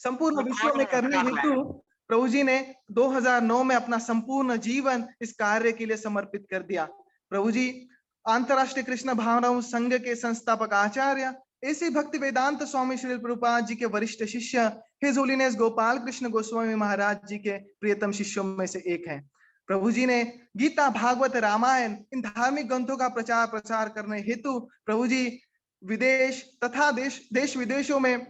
संपूर्ण विश्व में करने हेतु प्रभु जी ने 2009 में अपना संपूर्ण जीवन इस कार्य के लिए समर्पित कर दिया। प्रभु जी अंतरराष्ट्रीय कृष्ण भावनाओं संघ के संस्थापक आचार्य ऐसे भक्ति वेदांत स्वामी श्री प्रभुपाद जी के वरिष्ठ शिष्य हिज होलीनेस गोपाल कृष्ण गोस्वामी महाराज जी के प्रियतम शिष्यों में से एक हैं। प्रभु जी ने गीता, भागवत, रामायण इन धार्मिक ग्रंथों का प्रचार प्रसार करने हेतु प्रभु जी विदेश तथा देश विदेशों में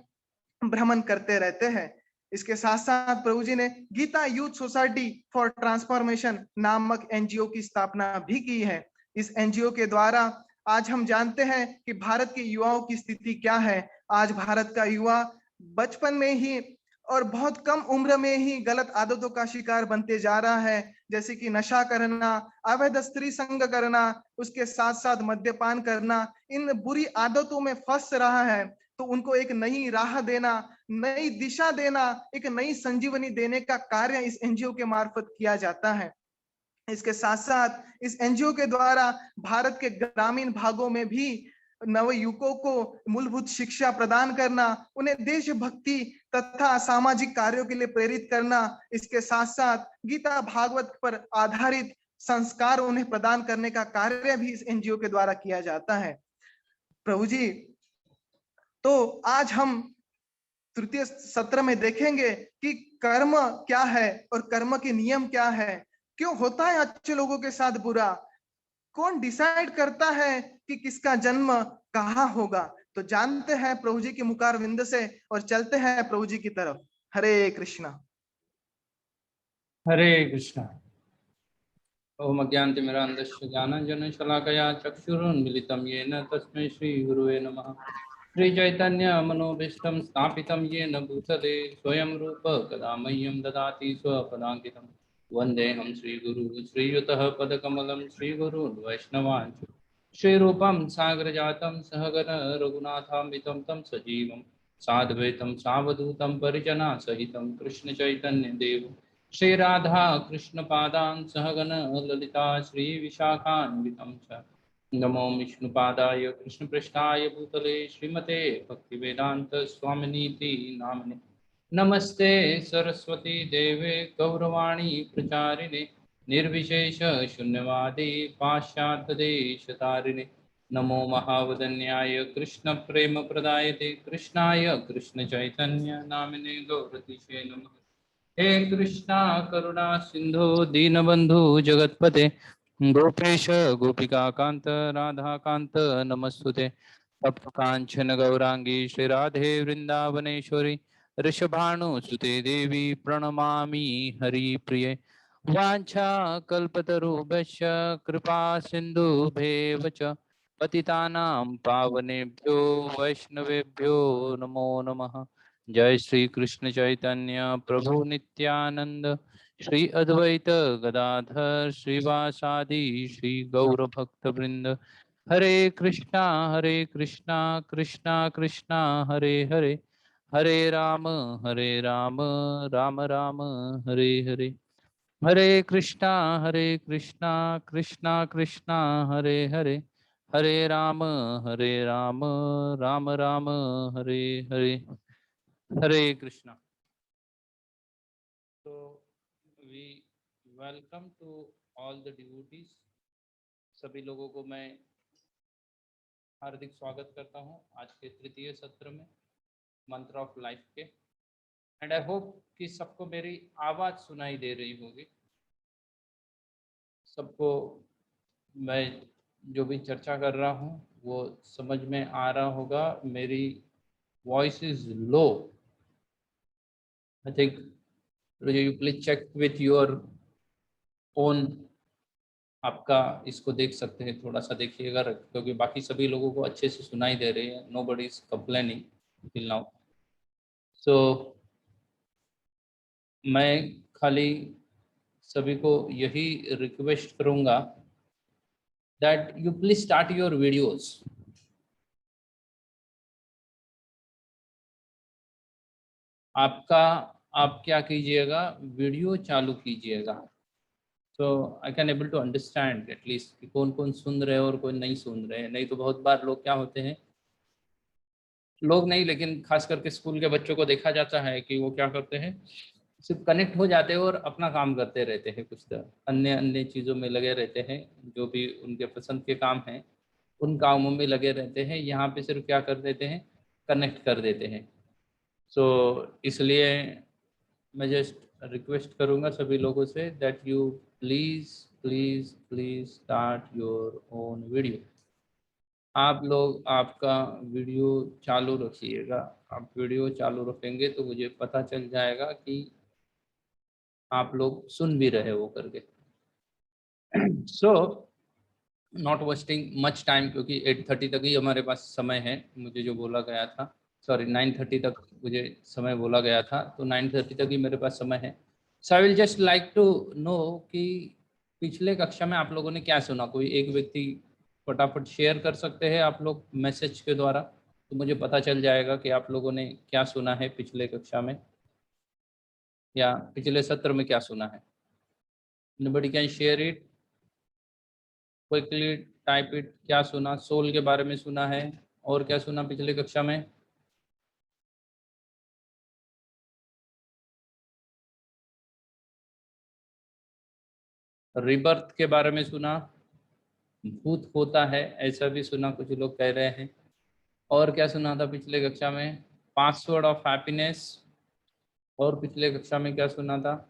भ्रमण करते रहते हैं। इसके साथ साथ प्रभु जी ने Gita youth society for transformation नामक एनजीओ की स्थापना भी की है। इस एनजीओ के द्वारा आज हम जानते हैं कि भारत के युवाओं की स्थिति क्या है। आज भारत का युवा बचपन में ही और बहुत कम उम्र में ही गलत आदतों का शिकार बनते जा रहा है, जैसे कि नशा करना, अवैध स्त्री संग करना, उसके साथ साथ मद्यपान करना। इन बुरी आदतों में फंस रहा है। तो उनको एक नई राह देना, नई दिशा देना, एक नई संजीवनी देने का कार्य इस एनजीओ के मार्फत किया जाता है। इसके साथ साथ इस एनजीओ के द्वारा भारत के ग्रामीण भागों में भी नवयुवकों को मूलभूत शिक्षा प्रदान करना, उन्हें देशभक्ति तथा सामाजिक कार्यों के लिए प्रेरित करना, इसके साथ साथ गीता भागवत पर आधारित संस्कार उन्हें प्रदान करने का कार्य भी इस एनजीओ के द्वारा किया जाता है। प्रभु जी, तो आज हम तृतीय सत्र में देखेंगे कि कर्म क्या है और कर्म के नियम क्या है, क्यों होता है अच्छे लोगों के साथ बुरा, कौन डिसाइड करता है कि किसका जन्म कहाँ होगा। तो जानते हैं प्रभु जी के मुखार विंद से और चलते हैं प्रभु जी की तरफ। हरे कृष्णा। हरे कृष्णा। ओम अज्ञानतिमिरान्धस्य ज्ञानाञ्जनशलाकया चक्षुरुन्मिलितं येन तस्मै श्रीगुरुवे नमः। श्रीचैतन्यमनोभीष्टं स्थापितं येन भूतले स्वयं रूप कदा मह्यं ददाति स्वपदान्तिकं। वन्देऽहं श्रीगुरुं श्रीयुतः पदकमलं श्रीगुरून् वैष्णवांश्च श्रीरूपं सागरजातं सहगण रघुनाथान्वितं तं सजीवं साद्वैतं सावधूतं परिजनासहितं कृष्णचैतन्यदेवं श्री राधा कृष्ण पादान सहगण ललिता श्री विशाखान्वितं च नमो विष्णुपादाय कृष्ण पृष्ठाय भूतले श्रीमते भक्ति वेदांत स्वामिनीति नामने। नमस्ते सरस्वती देवे गौरवाणी प्रचारिणे निर्विशेष शून्यवादी पाश्चात्य देशतारिणे। नमो महावदन्याय कृष्ण प्रेम प्रदायते कृष्णाय कृष्ण चैतन्य नामिने गौरतिशे नमः। हे कृष्णा करुणा सिंधु दीनबंधु जगतपते गोपेश गोपिका कांत राधा कांत नमस्तुते। तप्त कांचन गौरांगी श्री राधे वृंदावनेश्वरी ऋषभानुसुते देवी प्रणमामि हरिप्रिये। वाञ्छा कल्पतरुभ्यश्च कृपा सिन्धुभ्येव च पतितानां पावनेभ्यो वैष्णवेभ्यो नमो नमः। जय श्री कृष्ण चैतन्य प्रभु नित्यानंद श्री अद्वैत गदाधर श्रीवासादि श्री गौर भक्त वृंद। हरे कृष्णा कृष्णा कृष्णा हरे हरे, हरे राम राम राम हरे हरे। हरे कृष्णा कृष्णा कृष्णा हरे हरे, हरे राम राम राम हरे हरे। हरे कृष्णा। तो we welcome to all the devotees. सभी लोगों को मैं हार्दिक स्वागत करता हूं आज के तृतीय सत्र में मंत्र ऑफ लाइफ के। एंड आई होप कि सबको मेरी आवाज सुनाई दे रही होगी, सबको मैं जो भी चर्चा कर रहा हूं वो समझ में आ रहा होगा। मेरी voice is low, I think you please check with your own. आपका इसको देख सकते हैं, थोड़ा सा देखिएगा, क्योंकि बाकी सभी लोगों को अच्छे से सुनाई दे रही है। Nobody is complaining till now. So मैं खाली सभी को यही रिक्वेस्ट करूंगा that you please start your videos. आप क्या कीजिएगा, वीडियो चालू कीजिएगा। तो I can able to understand at least कि कौन कौन सुन रहे हैं और कौन नहीं सुन रहे हैं। नहीं तो बहुत बार लोग क्या होते हैं लोग नहीं, लेकिन खास करके स्कूल के बच्चों को देखा जाता है कि वो क्या करते हैं, सिर्फ कनेक्ट हो जाते हैं और अपना काम करते रहते हैं, कुछ अन्य अन्य चीज़ों में लगे रहते हैं, जो भी उनके पसंद के काम हैं उन कामों में लगे रहते हैं। यहाँ पे सिर्फ क्या कर देते हैं, कनेक्ट कर देते हैं। सो इसलिए मैं जस्ट रिक्वेस्ट करूँगा सभी लोगों say that you please please please start your own video. आप लोग आपका वीडियो चालू रखिएगा। आप वीडियो चालू रखेंगे तो मुझे पता चल जाएगा कि आप लोग सुन भी रहे हो करके। So not wasting much time, क्योंकि 8:30 तक ही हमारे पास समय है, मुझे जो बोला गया था, सॉरी 9:30 तक मुझे समय बोला गया था, तो 9:30 तक ही मेरे पास समय है। So I will just like to know कि पिछले कक्षा में आप लोगों ने क्या सुना। कोई एक व्यक्ति फटाफट शेयर कर सकते हैं आप लोग मैसेज के द्वारा, तो मुझे पता चल जाएगा कि आप लोगों ने क्या सुना है पिछले कक्षा में या पिछले सत्र में क्या सुना है। Anybody can share it? Quickly type it. क्या सुना? सोल के बारे में सुना है, और क्या सुना पिछले कक्षा में? रिबर्थ के बारे में सुना, भूत होता है ऐसा भी सुना, कुछ लोग कह रहे हैं। और क्या सुना था पिछले कक्षा में? Password of happiness. और पिछले कक्षा में क्या सुना था?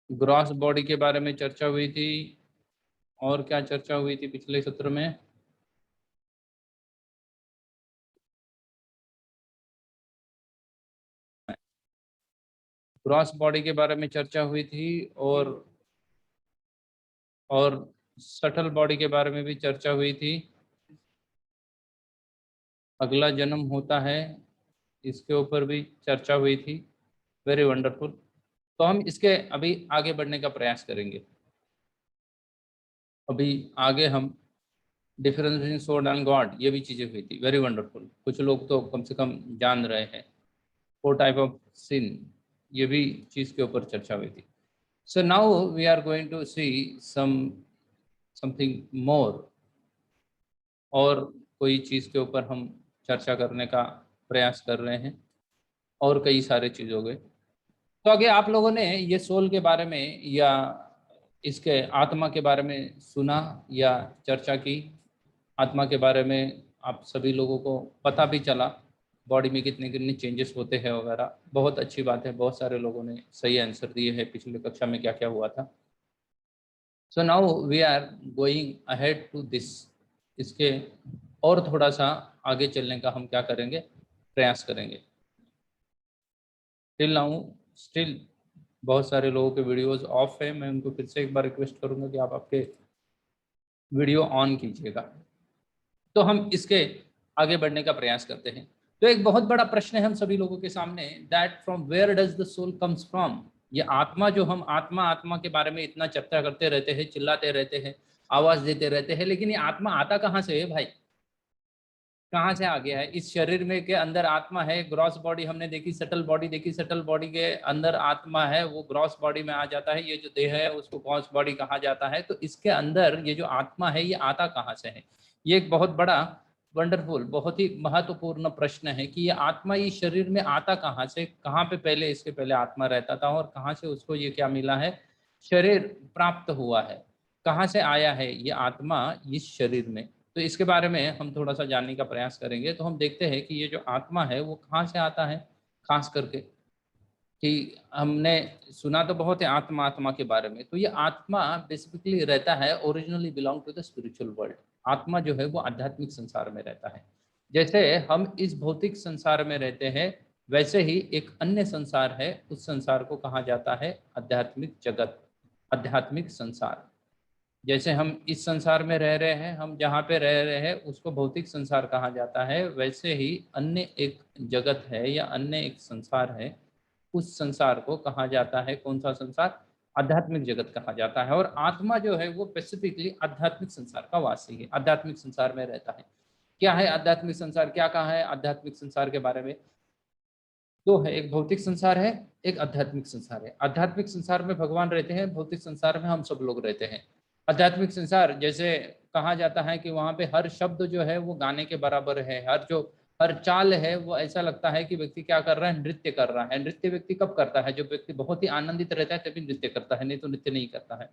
ग्रॉस बॉडी के बारे में चर्चा हुई थी। और क्या चर्चा हुई थी पिछले सत्र में? ग्रॉस बॉडी के बारे में चर्चा हुई थी, और सटल बॉडी के बारे में भी चर्चा हुई थी। अगला जन्म होता है, इसके ऊपर भी चर्चा हुई थी। Very wonderful. तो हम इसके अभी आगे बढ़ने का प्रयास करेंगे। अभी आगे हम difference between soul and God, ये भी चीज़ें हुई थी। Very wonderful. कुछ लोग तो कम से कम जान रहे हैं। 4 टाइप ऑफ सिन, ये भी चीज़ के ऊपर चर्चा हुई थी। So now we are going to see something more, और कोई चीज़ के ऊपर हम चर्चा करने का प्रयास कर रहे हैं, और कई सारे चीज़ों के। तो आगे आप लोगों ने ये सोल के बारे में या इसके आत्मा के बारे में सुना या चर्चा की। आत्मा के बारे में आप सभी लोगों को पता भी चला, बॉडी में कितने कितने चेंजेस होते हैं वगैरह। बहुत अच्छी बात है, बहुत सारे लोगों ने सही आंसर दिए हैं पिछले कक्षा में क्या क्या हुआ था। So now we are going ahead to this. इसके और थोड़ा सा आगे चलने का हम क्या करेंगे, प्रयास करेंगे। टिल नाउ स्टिल बहुत सारे लोगों के वीडियोस ऑफ है। मैं उनको फिर से एक बार रिक्वेस्ट करूंगा कि आप आपके वीडियो ऑन कीजिएगा। तो हम इसके आगे बढ़ने का प्रयास करते हैं। तो एक बहुत बड़ा प्रश्न है हम सभी लोगों के सामने, that from where does the soul comes from. ये आत्मा, जो हम आत्मा आत्मा के बारे में इतना चर्चा करते रहते हैं, चिल्लाते रहते हैं, आवाज देते रहते हैं, लेकिन ये आत्मा आता कहाँ से है भाई? कहाँ से आ गया है? इस शरीर में के अंदर आत्मा है। ग्रॉस बॉडी हमने देखी, सटल बॉडी देखी, सटल बॉडी के अंदर आत्मा है, वो ग्रॉस बॉडी में आ जाता है। ये जो देह है उसको ग्रॉस बॉडी कहा जाता है। तो इसके अंदर ये जो आत्मा है ये आता कहाँ से है? ये एक बहुत बड़ा वंडरफुल, बहुत ही महत्वपूर्ण प्रश्न है कि ये आत्मा इस शरीर में आता कहाँ से, कहाँ पे पहले इसके पहले आत्मा रहता था, और कहाँ से उसको ये क्या मिला है, शरीर प्राप्त हुआ है। कहाँ से आया है ये आत्मा इस शरीर में? तो इसके बारे में हम थोड़ा सा जानने का प्रयास करेंगे। तो हम देखते हैं कि ये जो आत्मा है वो कहाँ से आता है। खास करके कि हमने सुना तो बहुत है आत्मा आत्मा के बारे में। तो ये आत्मा बेसिकली रहता है, originally belong to the spiritual world. आत्मा जो है वो आध्यात्मिक संसार में रहता है। जैसे हम इस भौतिक संसार में रहते हैं, वैसे ही एक अन्य संसार है, उस संसार को कहा जाता है आध्यात्मिक जगत, आध्यात्मिक संसार। जैसे हम इस संसार में रह रहे हैं, हम जहाँ पे रह रहे हैं उसको भौतिक संसार कहा जाता है, वैसे ही अन्य एक जगत है या अन्य एक संसार है, उस संसार को कहा जाता है, कौन सा संसार? आध्यात्मिक जगत कहा जाता है। और आत्मा जो है वो स्पेसिफिकली आध्यात्मिक संसार का वासी है, आध्यात्मिक संसार में रहता है। क्या है आध्यात्मिक संसार? क्या कहा है आध्यात्मिक संसार के बारे में? दो है, एक भौतिक संसार है, एक आध्यात्मिक संसार है। आध्यात्मिक संसार में भगवान रहते हैं, भौतिक संसार में हम सब लोग रहते हैं। आध्यात्मिक संसार जैसे कहा जाता है कि वहां पे हर शब्द जो है वो गाने के बराबर है, हर चाल है वो ऐसा लगता है कि व्यक्ति क्या कर रहा है, नृत्य कर रहा है। नृत्य व्यक्ति कब करता है, जब व्यक्ति बहुत ही आनंदित रहता है तभी नृत्य करता है, नहीं तो नृत्य नहीं करता है।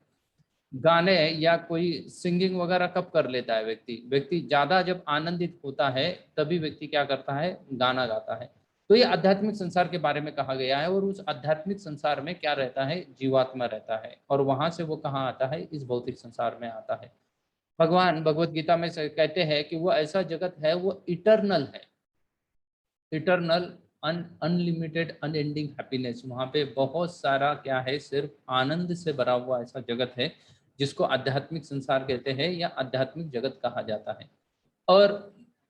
गाने या कोई सिंगिंग वगैरह कब कर लेता है व्यक्ति, व्यक्ति ज्यादा जब आनंदित होता है तभी व्यक्ति क्या करता है, गाना गाता है। तो ये आध्यात्मिक संसार के बारे में कहा गया है। और उस आध्यात्मिक संसार में क्या रहता है, जीवात्मा रहता है, और वहां से वो कहाँ आता है, इस भौतिक संसार में आता है। भगवान भगवत गीता में कहते हैं कि वो ऐसा जगत है, वो इटर्नल है, इटर्नल, अनलिमिटेड, अनएंडिंग हैप्पीनेस। वहां पे बहुत सारा क्या है, सिर्फ आनंद से भरा हुआ ऐसा जगत है जिसको आध्यात्मिक संसार कहते हैं या आध्यात्मिक जगत कहा जाता है। और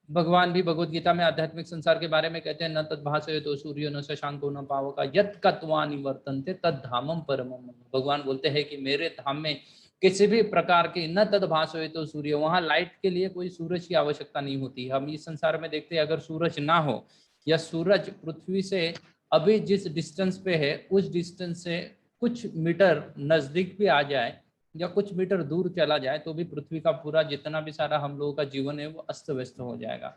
भगवान भी भगवत गीता में आध्यात्मिक संसार के बारे में कहते हैं, न तद्भासयतो सूर्यो न शशांको न पावका यत् कत्वा निवर्तन्ते तद धामम परमम मम। भगवान बोलते हैं कि मेरे धाम में किसी भी प्रकार की न तद्भासयतो सूर्य, वहां लाइट के लिए कोई सूरज की आवश्यकता नहीं होती। हम इस संसार में देखते हैं अगर सूरज ना हो या सूरज पृथ्वी से अभी जिस डिस्टेंस पे है उस डिस्टेंस से कुछ मीटर नजदीक भी आ जाए या कुछ मीटर दूर चला जाए तो भी पृथ्वी का पूरा जितना भी सारा हम लोगों का जीवन है वो अस्त व्यस्त हो जाएगा।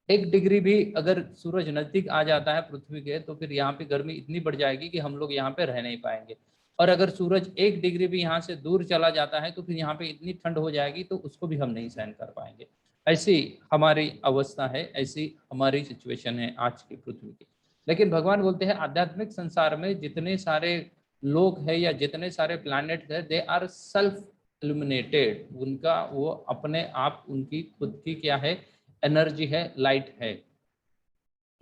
1 डिग्री भी अगर सूरज नजदीक आ जाता है पृथ्वी के तो फिर यहाँ पे गर्मी इतनी बढ़ जाएगी कि हम लोग यहाँ पे रह नहीं पाएंगे। और अगर सूरज 1 डिग्री भी यहाँ से दूर चला जाता है तो फिर यहाँ पे इतनी ठंड हो जाएगी तो उसको भी हम नहीं सहन कर पाएंगे। ऐसी हमारी अवस्था है, ऐसी हमारी सिचुएशन है आज की पृथ्वी की। लेकिन भगवान बोलते हैं आध्यात्मिक संसार में जितने सारे लोग हैं या जितने सारे प्लैनेट है, दे आर सेल्फ इल्यूमिनेटेड। उनका वो अपने आप, उनकी खुद की क्या है, एनर्जी है, लाइट है।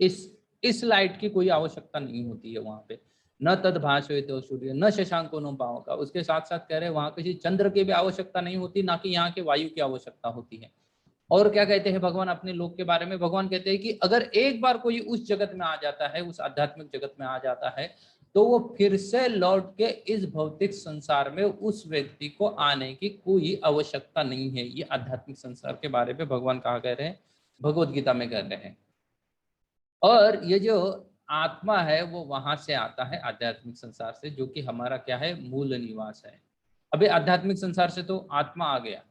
इस लाइट की कोई आवश्यकता नहीं होती है वहां पे। न तद भाषयतो सूर्य न शशांको न पावका। उसके साथ साथ कह रहे हैं वहां किसी चंद्र की भी आवश्यकता नहीं होती, ना कि यहाँ के वायु की आवश्यकता होती है। और क्या कहते हैं भगवान अपने लोक के बारे में, भगवान कहते हैं कि अगर एक बार कोई उस जगत में आ जाता है, उस आध्यात्मिक जगत में आ जाता है, तो वो फिर से लौट के इस भौतिक संसार में उस व्यक्ति को आने की कोई आवश्यकता नहीं है। ये आध्यात्मिक संसार के बारे में भगवान कहा कह रहे हैं, भगवत गीता में कह रहे हैं। और ये जो आत्मा है वो वहां से आता है, आध्यात्मिक संसार से, जो कि हमारा क्या है, मूल निवास है। अभी आध्यात्मिक संसार से तो आत्मा आ गया,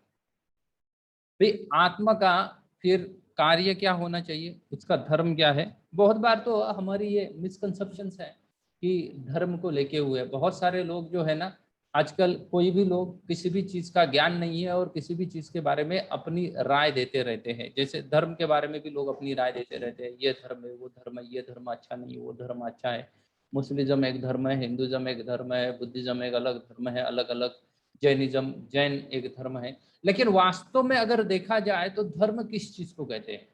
भाई आत्मा का फिर कार्य क्या होना चाहिए, उसका धर्म क्या है। बहुत बार तो हमारी ये मिसकंसेप्शंस है कि धर्म को लेके हुए बहुत सारे लोग जो है ना, आजकल कोई भी लोग किसी भी चीज का ज्ञान नहीं है और किसी भी चीज के बारे में अपनी राय देते रहते हैं। जैसे धर्म के बारे में भी लोग अपनी राय देते रहते हैं, ये धर्म है, वो धर्म है, ये धर्म अच्छा नहीं, वो धर्म अच्छा है। मुस्लिज्म एक धर्म है, हिंदुज्म एक धर्म है, बुद्धिज्म एक अलग धर्म है, अलग अलग, जैन एक धर्म है। लेकिन वास्तव में अगर देखा जाए तो धर्म किस चीज को कहते हैं,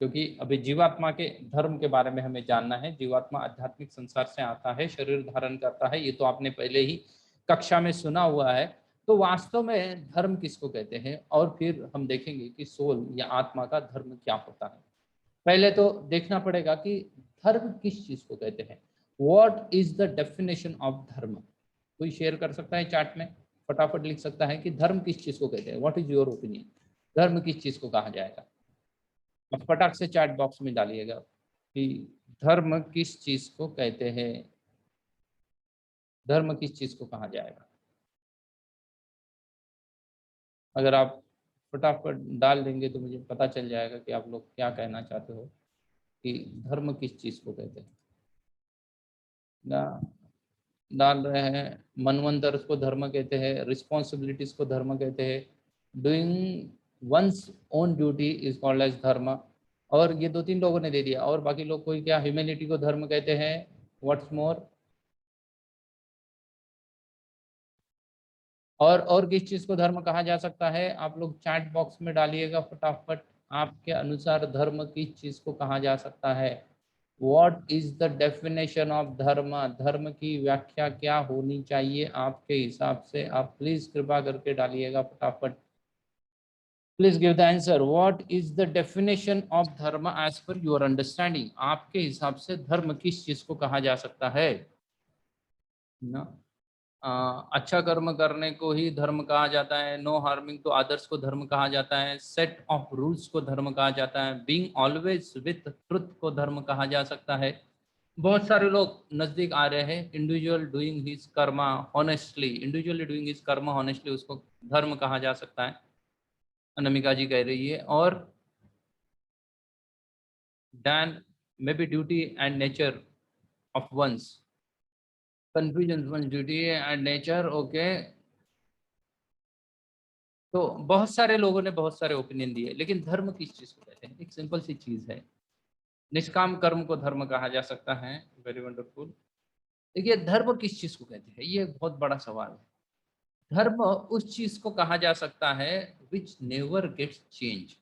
क्योंकि अभी जीवात्मा के धर्म के बारे में हमें जानना है। जीवात्मा आध्यात्मिक संसार से आता है, शरीर धारण करता है, ये तो आपने पहले ही कक्षा में सुना हुआ है। तो वास्तव में धर्म किसको कहते हैं, और फिर हम देखेंगे कि सोल या आत्मा का धर्म क्या होता है। पहले तो देखना पड़ेगा कि धर्म किस चीज को कहते हैं। What is the definition of धर्म। कोई शेयर कर सकता है चैट में, फटाफट लिख सकता है कि धर्म किस चीज को कहते हैं, व्हाट इज योर ओपिनियन, धर्म किस चीज को कहा जाएगा। अब फटाक से चैट बॉक्स में डालिएगा कि धर्म किस चीज को कहते हैं, धर्म किस चीज को कहा जाएगा। अगर आप फटाफट डाल देंगे तो मुझे पता चल जाएगा कि आप लोग क्या कहना चाहते हो कि धर्म किस चीज को कहते हैं। डाल रहे हैं मनवंतर को धर्म कहते हैं, रिस्पॉन्सिबिलिटीज को धर्म कहते हैं, doing one's own duty is called as dharma. और ये 2-3 लोगों ने दे दिया, और बाकी लोग कोई क्या ह्यूमैनिटी को धर्म कहते हैं, व्हाट्स मोर। और किस चीज को धर्म कहा जा सकता है, आप लोग चैट बॉक्स में डालिएगा फटाफट। आपके अनुसार धर्म किस चीज को कहा जा सकता है, what is the definition of धर्म, धर्म की व्याख्या क्या होनी चाहिए आपके हिसाब से। आप प्लीज कृपा करके डालिएगा फटाफट। Please give the answer, what is the definition of धर्म एज पर योर अंडरस्टैंडिंग। आपके हिसाब से धर्म किस चीज को कहा जा सकता है ना। अच्छा कर्म करने को ही धर्म कहा जाता है, नो हार्मिंग टू अदर्स को धर्म कहा जाता है, सेट ऑफ रूल्स को धर्म कहा जाता है, बीइंग ऑलवेज विथ ट्रुथ को धर्म कहा जा सकता है। बहुत सारे लोग नजदीक आ रहे हैं, individual doing his Karma honestly, individually doing his Karma honestly उसको धर्म कहा जा सकता है, अनामिका जी कह रही है। और Dan may be duty and nature of one's confusion one's duty and nature, okay। तो बहुत सारे लोगों ने बहुत सारे ओपिनियन दिए, लेकिन धर्म किस चीज को कहते हैं? एक सिंपल सी चीज है, निष्काम कर्म को धर्म कहा जा सकता है। Very wonderful. देखिए धर्म किस चीज को कहते हैं, ये एक बहुत बड़ा सवाल है। धर्म उस चीज को कहा जा सकता है विच नेवर गेट्स चेंज।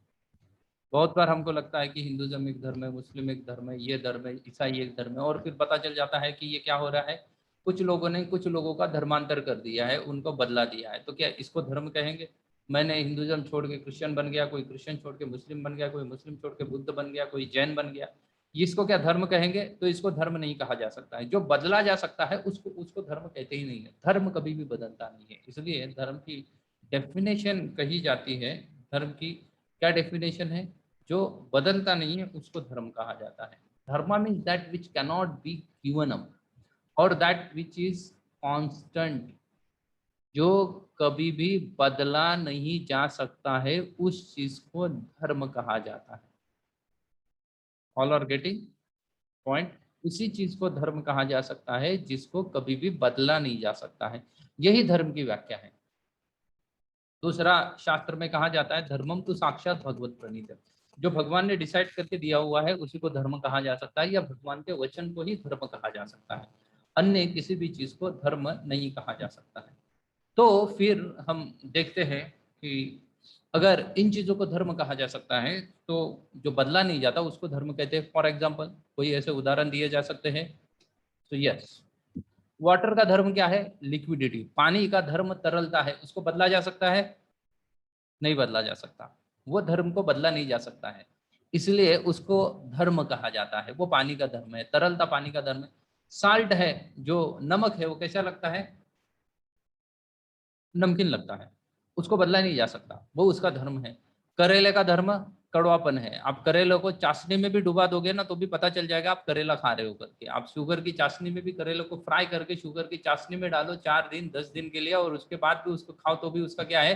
बहुत बार हमको लगता है कि हिंदुज्म एक धर्म है, मुस्लिम एक धर्म है, ये धर्म है, ईसाई एक धर्म है, और फिर पता चल जाता है कि ये क्या हो रहा है, कुछ लोगों ने कुछ लोगों का धर्मांतर कर दिया है, उनको बदला दिया है, तो क्या इसको धर्म कहेंगे? मैंने हिंदुज्म छोड़ के क्रिश्चियन बन गया, कोई क्रिश्चियन छोड़ के मुस्लिम बन गया, कोई मुस्लिम छोड़ के बुद्ध बन गया, कोई जैन बन गया, इसको क्या धर्म कहेंगे? तो इसको धर्म नहीं कहा जा सकता है। जो बदला जा सकता है उसको उसको धर्म कहते ही नहीं है। धर्म कभी भी बदलता नहीं है, इसलिए धर्म की डेफिनेशन कही जाती है। धर्म की क्या डेफिनेशन है? जो बदलता नहीं है उसको धर्म कहा जाता है। धर्म means that which cannot be given up और दैट विच इज कांस्टेंट, जो कभी भी बदला नहीं जा सकता है, उस चीज को धर्म कहा जाता है। All are getting point? उसी चीज को धर्म कहा जा सकता है जिसको कभी भी बदला नहीं जा सकता है। यही धर्म की व्याख्या है। दूसरा, शास्त्र में कहा जाता है धर्मम तो साक्षात भगवत प्रणीत, जो भगवान ने डिसाइड करके दिया हुआ है उसी को धर्म कहा जा सकता है, या भगवान के वचन को ही धर्म कहा जा सकता है। अन्य किसी भी चीज को धर्म नहीं कहा जा सकता है। तो फिर हम देखते हैं कि अगर इन चीजों को धर्म कहा जा सकता है तो जो बदला नहीं जाता उसको धर्म कहते हैं। फॉर एग्जाम्पल कोई ऐसे उदाहरण दिए जा सकते हैं। तो यस, वाटर का धर्म क्या है? लिक्विडिटी। पानी का धर्म तरलता है, उसको बदला जा सकता है? नहीं बदला जा सकता। वो धर्म को बदला नहीं जा सकता है, इसलिए उसको धर्म कहा जाता है। वो पानी का धर्म है, तरलता पानी का धर्म है। साल्ट है, जो नमक है, वो कैसा लगता है? नमकीन लगता है, उसको बदला नहीं जा सकता, वो उसका धर्म है। करेले का धर्म कड़वापन है। आप करेले को चाशनी में भी डुबा दोगे ना तो भी पता चल जाएगा आप करेला खा रहे हो करके। आप शुगर की चाशनी में भी करेले को फ्राई करके शुगर की चाशनी में डालो 4 दिन 10 दिन के लिए, और उसके बाद भी उसको खाओ तो भी उसका क्या है?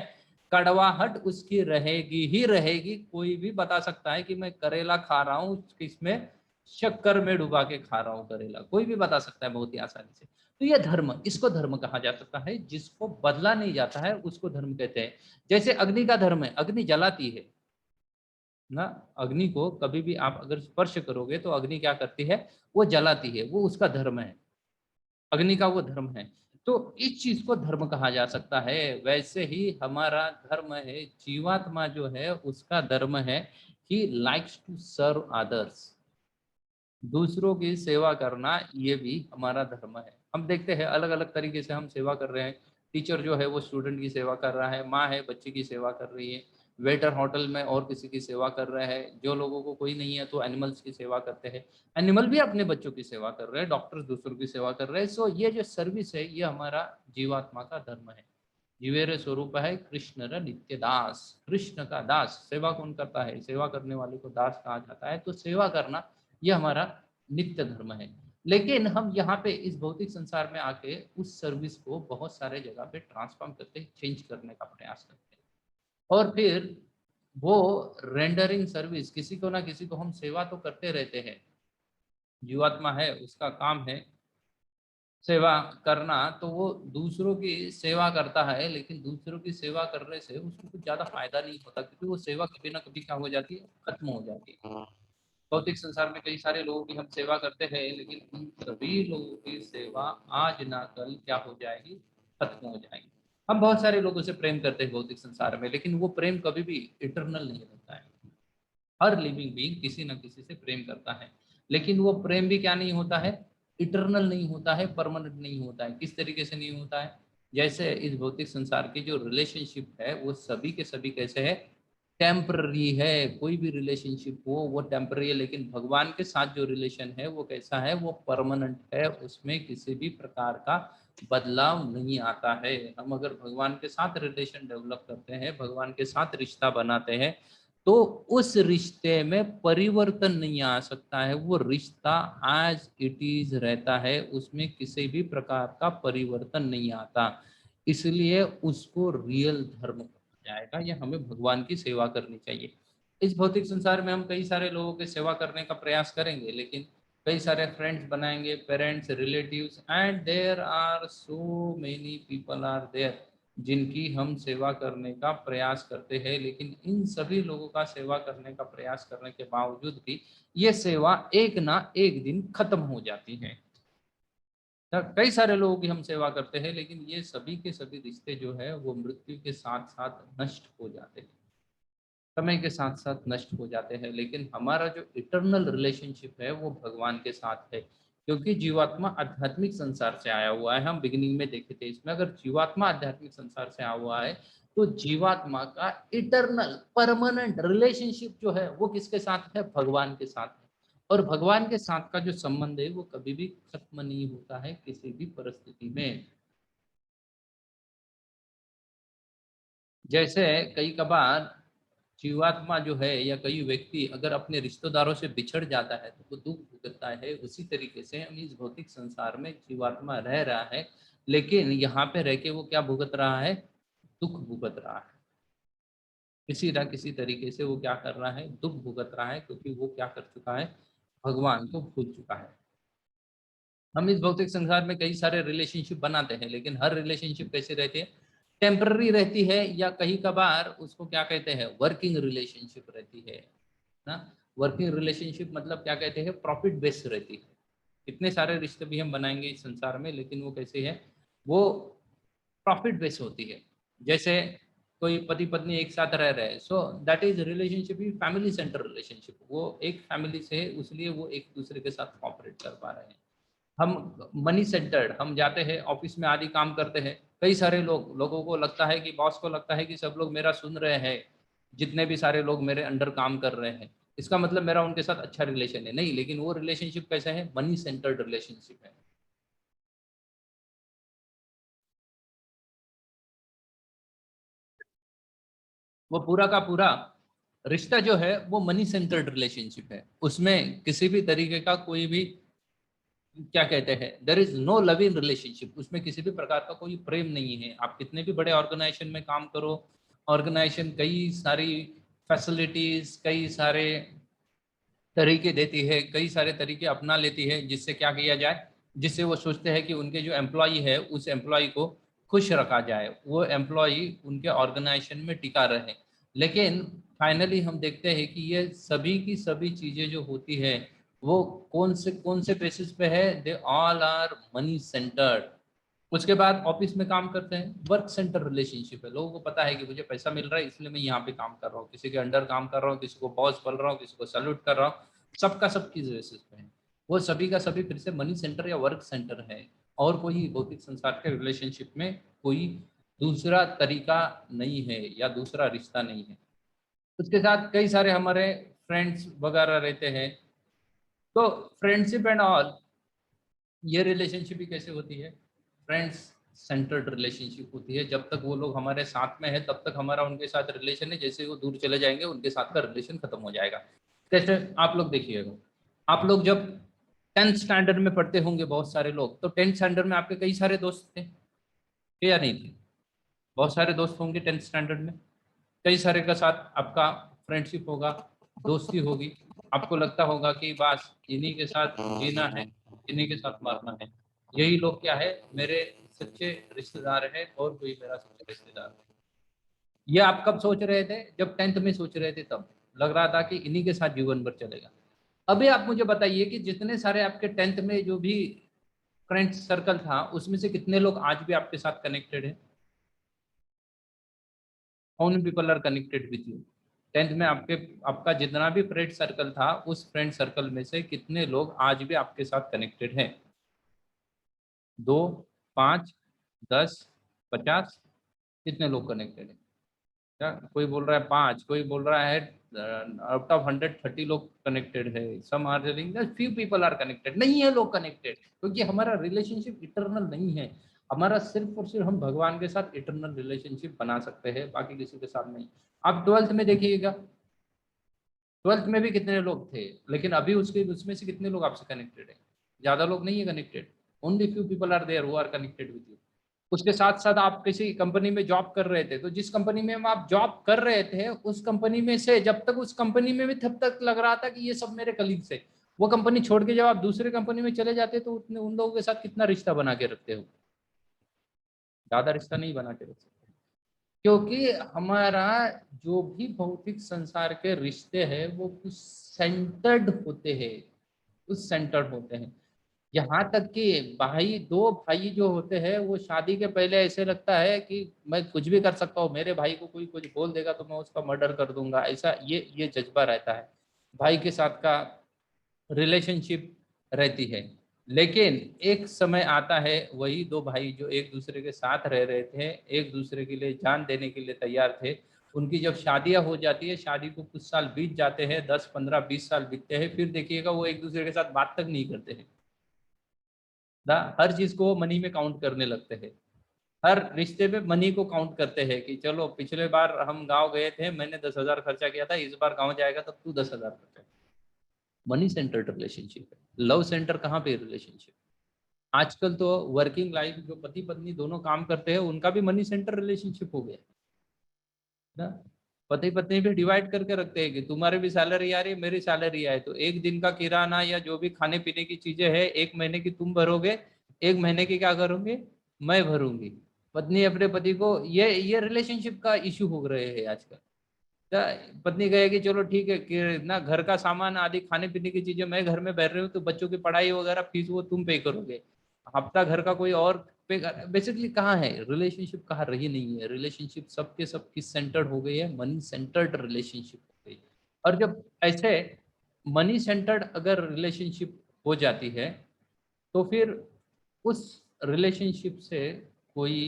कड़वाहट उसकी रहेगी ही रहेगी। कोई भी बता सकता है कि मैं करेला खा रहा हूँ, किसमें? शक्कर में डुबा के खा रहा हूँ करेला, कोई भी बता सकता है बहुत ही आसानी से। तो ये धर्म, इसको धर्म कहा जा सकता है। जिसको बदला नहीं जाता है उसको धर्म कहते हैं। जैसे अग्नि का धर्म है, अग्नि जलाती है ना। अग्नि को कभी भी आप अगर स्पर्श करोगे तो अग्नि क्या करती है? वो जलाती है, वो उसका धर्म है, अग्नि का वो धर्म है। तो इस चीज को धर्म कहा जा सकता है। वैसे ही हमारा धर्म है, जीवात्मा जो है उसका धर्म है ही लाइक्स टू सर्व अदर्स, दूसरों की सेवा करना, ये भी हमारा धर्म है। हम देखते हैं अलग अलग तरीके से हम सेवा कर रहे हैं। टीचर जो है वो स्टूडेंट की सेवा कर रहा है, माँ है बच्चे की सेवा कर रही है, वेटर होटल में और किसी की सेवा कर रहे हैं, जो लोगों को कोई नहीं है तो एनिमल्स की सेवा करते हैं, एनिमल भी अपने बच्चों की सेवा कर रहे हैं, डॉक्टर दूसरों की सेवा कर रहे हैं। सो ये जो सर्विस है ये हमारा जीवात्मा का धर्म है। जीवेर स्वरूप है कृष्ण र नित्य दास, कृष्ण का दास। सेवा कौन करता है? सेवा करने वाले को दास कहा जाता है। तो सेवा करना ये हमारा नित्य धर्म है। लेकिन हम यहाँ पे इस भौतिक संसार में आके उस सर्विस को बहुत सारे जगह पे ट्रांसफॉर्म करते हैं, चेंज करने का प्रयास करते हैं, और फिर वो रेंडरिंग सर्विस, किसी को ना किसी को हम सेवा तो करते रहते हैं। जीवात्मा है, उसका काम है सेवा करना, तो वो दूसरों की सेवा करता है, लेकिन दूसरों की सेवा करने से उसको कुछ ज्यादा फायदा नहीं होता, क्योंकि वो सेवा कभी ना कभी क्या हो जाती है? खत्म हो जाती है। भौतिक संसार में कई सारे लोगों की हम सेवा करते हैं, लेकिन उन सभी लोगों की सेवा आज ना कल क्या हो जाएगी? खत्म हो जाएगी। हम बहुत सारे लोगों से प्रेम करते हैं भौतिक संसार में, लेकिन वो प्रेम कभी भी इटरनल नहीं रहता है। हर लिविंग बीइंग किसी न किसी से प्रेम करता है, लेकिन वो प्रेम भी क्या नहीं होता है? इटरनल नहीं होता है, परमानेंट नहीं होता है। किस तरीके से नहीं होता है? जैसे इस भौतिक संसार की जो रिलेशनशिप है वो सभी के सभी कैसे है? टेम्पररी है। कोई भी रिलेशनशिप हो वो टेम्पररी है, लेकिन भगवान के साथ जो रिलेशन है वो कैसा है? वो परमानेंट है, उसमें किसी भी प्रकार का बदलाव नहीं आता है। हम अगर भगवान के साथ रिलेशन डेवलप करते हैं, भगवान के साथ रिश्ता बनाते हैं, तो उस रिश्ते में परिवर्तन नहीं आ सकता है। वो रिश्ता एज इट इज रहता है, उसमें किसी भी प्रकार का परिवर्तन नहीं आता। इसलिए उसको रियल धर्म कहा जाएगा, या हमें भगवान की सेवा करनी चाहिए। इस भौतिक संसार में हम कई सारे लोगों की सेवा करने का प्रयास करेंगे, लेकिन कई सारे फ्रेंड्स बनाएंगे, parents, relatives, and there are so many people are there जिनकी हम सेवा करने का प्रयास करते हैं, लेकिन इन सभी लोगों का सेवा करने का प्रयास करने के बावजूद भी ये सेवा एक ना एक दिन खत्म हो जाती है। कई सारे लोगों की हम सेवा करते हैं, लेकिन ये सभी के सभी रिश्ते जो है वो मृत्यु के साथ साथ नष्ट हो जाते हैं, समय के साथ साथ नष्ट हो जाते हैं। लेकिन हमारा जो इटर्नल रिलेशनशिप है वो भगवान के साथ है, क्योंकि जीवात्मा आध्यात्मिक संसार से आया हुआ है। हम बिगिनिंग में देखे थे इसमें, अगर जीवात्मा आध्यात्मिक संसार से आया हुआ है तो जीवात्मा का इटर्नल परमानेंट रिलेशनशिप जो है वो किसके साथ है? भगवान के साथ है। और भगवान के साथ का जो संबंध है वो कभी भी खत्म नहीं होता है किसी भी परिस्थिति में। जैसे कई कबार जीवात्मा जो है या कई व्यक्ति अगर अपने रिश्तेदारों से बिछड़ जाता है तो वो दुख भुगतता है, उसी तरीके से हम इस भौतिक संसार में जीवात्मा रह रहा है, लेकिन यहाँ पे रह के वो क्या भुगत रहा है? दुख भुगत रहा है। किसी ना किसी तरीके से वो क्या कर रहा है? दुख भुगत रहा है, क्योंकि वो क्या कर चुका है? भगवान को भूल चुका है। हम इस भौतिक संसार में कई सारे रिलेशनशिप बनाते हैं, लेकिन हर रिलेशनशिप कैसे रहती है? टेम्पररी रहती है, या कहीं कभार उसको क्या कहते हैं? वर्किंग रिलेशनशिप रहती है ना। वर्किंग रिलेशनशिप मतलब क्या कहते हैं? प्रॉफिट बेस्ड रहती है। इतने सारे रिश्ते भी हम बनाएंगे इस संसार में, लेकिन वो कैसे है? वो प्रॉफिट बेस्ड होती है। जैसे कोई पति पत्नी एक साथ रह रहे हैं, so that is relationship is family centre relationship. वो एक फैमिली से है, इसलिए वो एक दूसरे के साथ कॉपरेट कर पा रहे हैं। हम मनी सेंटर्ड, हम जाते हैं ऑफिस में आदि काम करते हैं, कई सारे लोगों को लगता है कि बॉस को लगता है कि सब लोग मेरा सुन रहे हैं, जितने भी सारे लोग मेरे अंडर काम कर रहे हैं, इसका मतलब मेरा उनके साथ अच्छा रिलेशन है। नहीं, लेकिन वो रिलेशनशिप कैसा है? मनी सेंटर्ड रिलेशनशिप है। वो पूरा का पूरा रिश्ता जो है वो मनी सेंटर्ड रिलेशनशिप है। उसमें किसी भी तरीके का कोई भी क्या कहते हैं, there is no love in relationship. उसमें किसी भी प्रकार का कोई प्रेम नहीं है। आप कितने भी बड़े ऑर्गेनाइजेशन में काम करो, ऑर्गेनाइजेशन कई सारी फैसिलिटीज, कई सारे तरीके देती है, कई सारे तरीके अपना लेती है, जिससे क्या किया जाए? जिससे वो सोचते हैं कि उनके जो एम्प्लॉई है उस एम्प्लॉय को खुश रखा जाए, वो एम्प्लॉय उनके ऑर्गेनाइजेशन में टिका रहे। लेकिन फाइनली हम देखते हैं कि ये सभी की सभी चीजें जो होती है वो कौन से बेसिस पे है? They all are money centred. उसके बाद ऑफिस में काम करते हैं, वर्क सेंटर रिलेशनशिप है। लोगों को पता है कि मुझे पैसा मिल रहा है इसलिए मैं यहाँ पे काम कर रहा हूँ, किसी के अंडर काम कर रहा हूँ, किसी को बॉस बोल रहा हूँ, किसी को सैल्यूट कर रहा हूँ, सबका सब किस बेसिस पे है? वो सभी का सभी फिर से मनी सेंटर या वर्क सेंटर है, और कोई भौतिक संसार के रिलेशनशिप में कोई दूसरा तरीका नहीं है या दूसरा रिश्ता नहीं है। उसके साथ कई सारे हमारे फ्रेंड्स वगैरह रहते हैं, तो फ्रेंडशिप एंड ऑल, ये रिलेशनशिप भी कैसे होती है? फ्रेंड्स सेंटर्ड रिलेशनशिप होती है। जब तक वो लोग हमारे साथ में है तब तक हमारा उनके साथ रिलेशन है, जैसे वो दूर चले जाएंगे उनके साथ का रिलेशन खत्म हो जाएगा। कैसे? आप लोग देखिएगा, आप लोग जब 10th स्टैंडर्ड में पढ़ते होंगे बहुत सारे लोग, तो 10th स्टैंडर्ड में आपके कई सारे दोस्त थे या नहीं थे? बहुत सारे दोस्त होंगे 10th स्टैंडर्ड में, कई सारे का साथ आपका फ्रेंडशिप होगा, दोस्ती होगी। आपको लगता होगा कि बस इन्हीं के साथ जीना है, इन्हीं के साथ मरना है, यही लोग क्या है? मेरे सच्चे रिश्तेदार है, और कोई मेरा सच्चा रिश्तेदार है। ये आप कब सोच रहे थे? जब 10th में सोच रहे थे तब लग रहा था कि इन्हीं के साथ जीवन भर चलेगा। अभी आप मुझे बताइए कि जितने सारे आपके 10th में जो भी फ्रेंड सर्कल था, उसमें से कितने लोग आज भी आपके साथ कनेक्टेड है? How many people are connected with you? 10th में आपके आपका जितना भी फ्रेंड सर्कल था, उस फ्रेंड सर्कल में से कितने लोग आज भी आपके साथ कनेक्टेड हैं? 2, 5, 10, 50? कितने लोग कनेक्टेड हैं? क्या कोई बोल रहा है 5, कोई बोल रहा है आउट ऑफ 130 लोग कनेक्टेड है। Some are saying that few people are connected. नहीं है लोग कनेक्टेड, क्योंकि हमारा रिलेशनशिप इटर्नल नहीं है। हमारा सिर्फ और सिर्फ हम भगवान के साथ इटर्नल रिलेशनशिप बना सकते हैं, बाकी किसी के साथ नहीं। आप 12th में देखिएगा, 12th में भी कितने लोग थे, लेकिन अभी उसमें से कितने लोग आपसे कनेक्टेड है? ज्यादा लोग नहीं है connected, only few people are there who are connected with you. उसके साथ साथ आप किसी कंपनी में जॉब कर रहे थे, तो जिस कंपनी में आप जॉब कर रहे थे उस कंपनी में से जब तक उस कंपनी में भी तब तक लग रहा था कि ये सब मेरे कलीग्स है, वो कंपनी छोड़ के जब आप दूसरे कंपनी में चले जाते तो उतने उन लोगों के साथ कितना रिश्ता बना के रखते हो? ज्यादा रिश्ता नहीं बना के रख सकते, क्योंकि हमारा जो भी भौतिक संसार के रिश्ते हैं वो कुछ सेंटर्ड होते हैं, कुछ सेंटर्ड होते हैं। यहाँ तक कि दो भाई जो होते हैं वो शादी के पहले ऐसे लगता है कि मैं कुछ भी कर सकता हूँ, मेरे भाई को कोई कुछ बोल देगा तो मैं उसका मर्डर कर दूंगा, ऐसा ये जज्बा रहता है, भाई के साथ का रिलेशनशिप रहती है। लेकिन एक समय आता है, वही दो भाई जो एक दूसरे के साथ रह रहे थे, एक दूसरे के लिए जान देने के लिए तैयार थे, उनकी जब शादियां हो जाती है, शादी को कुछ साल बीत जाते हैं, 10 15 20 साल बीतते हैं, फिर देखिएगा वो एक दूसरे के साथ बात तक नहीं करते हैं। हर चीज को मनी में काउंट करने लगते हैं, हर रिश्ते में मनी को काउंट करते हैं कि चलो पिछले बार हम गांव गए थे, मैंने 10,000 खर्चा किया था, इस बार गांव जाएगा तो तू 10,000 खर्चा। मनी सेंटर्ड रिलेशनशिप है। लव सेंटर कहाँ पे रिलेशनशिप? आजकल तो वर्किंग लाइफ जो पति पत्नी दोनों काम करते हैं उनका भी मनी सेंटर रिलेशनशिप हो गया ना। पति पत्नी भी डिवाइड करके रखते हैं कि तुम्हारे भी सैलरी आ रही है, मेरी सैलरी आए, तो एक दिन का किराना या जो भी खाने पीने की चीजें है, एक महीने की तुम भरोगे, एक महीने की क्या करोगे, मैं भरूंगी। पत्नी अपने पति को, ये रिलेशनशिप का इशू हो रहे हैं आजकल। पत्नी कहेगी चलो ठीक है कि ना घर का सामान आदि खाने पीने की चीजें मैं घर में बैठ रही हूँ, तो बच्चों की पढ़ाई वगैरह फीस वो तुम पे करोगे, हफ्ता घर का कोई और पे कर। बेसिकली कहाँ है रिलेशनशिप, कहाँ रही नहीं है रिलेशनशिप, सबके सब किस सेंटर्ड हो गई है, मनी सेंटर्ड रिलेशनशिप हो गई। और जब ऐसे मनी सेंटर्ड अगर रिलेशनशिप हो जाती है तो फिर उस रिलेशनशिप से कोई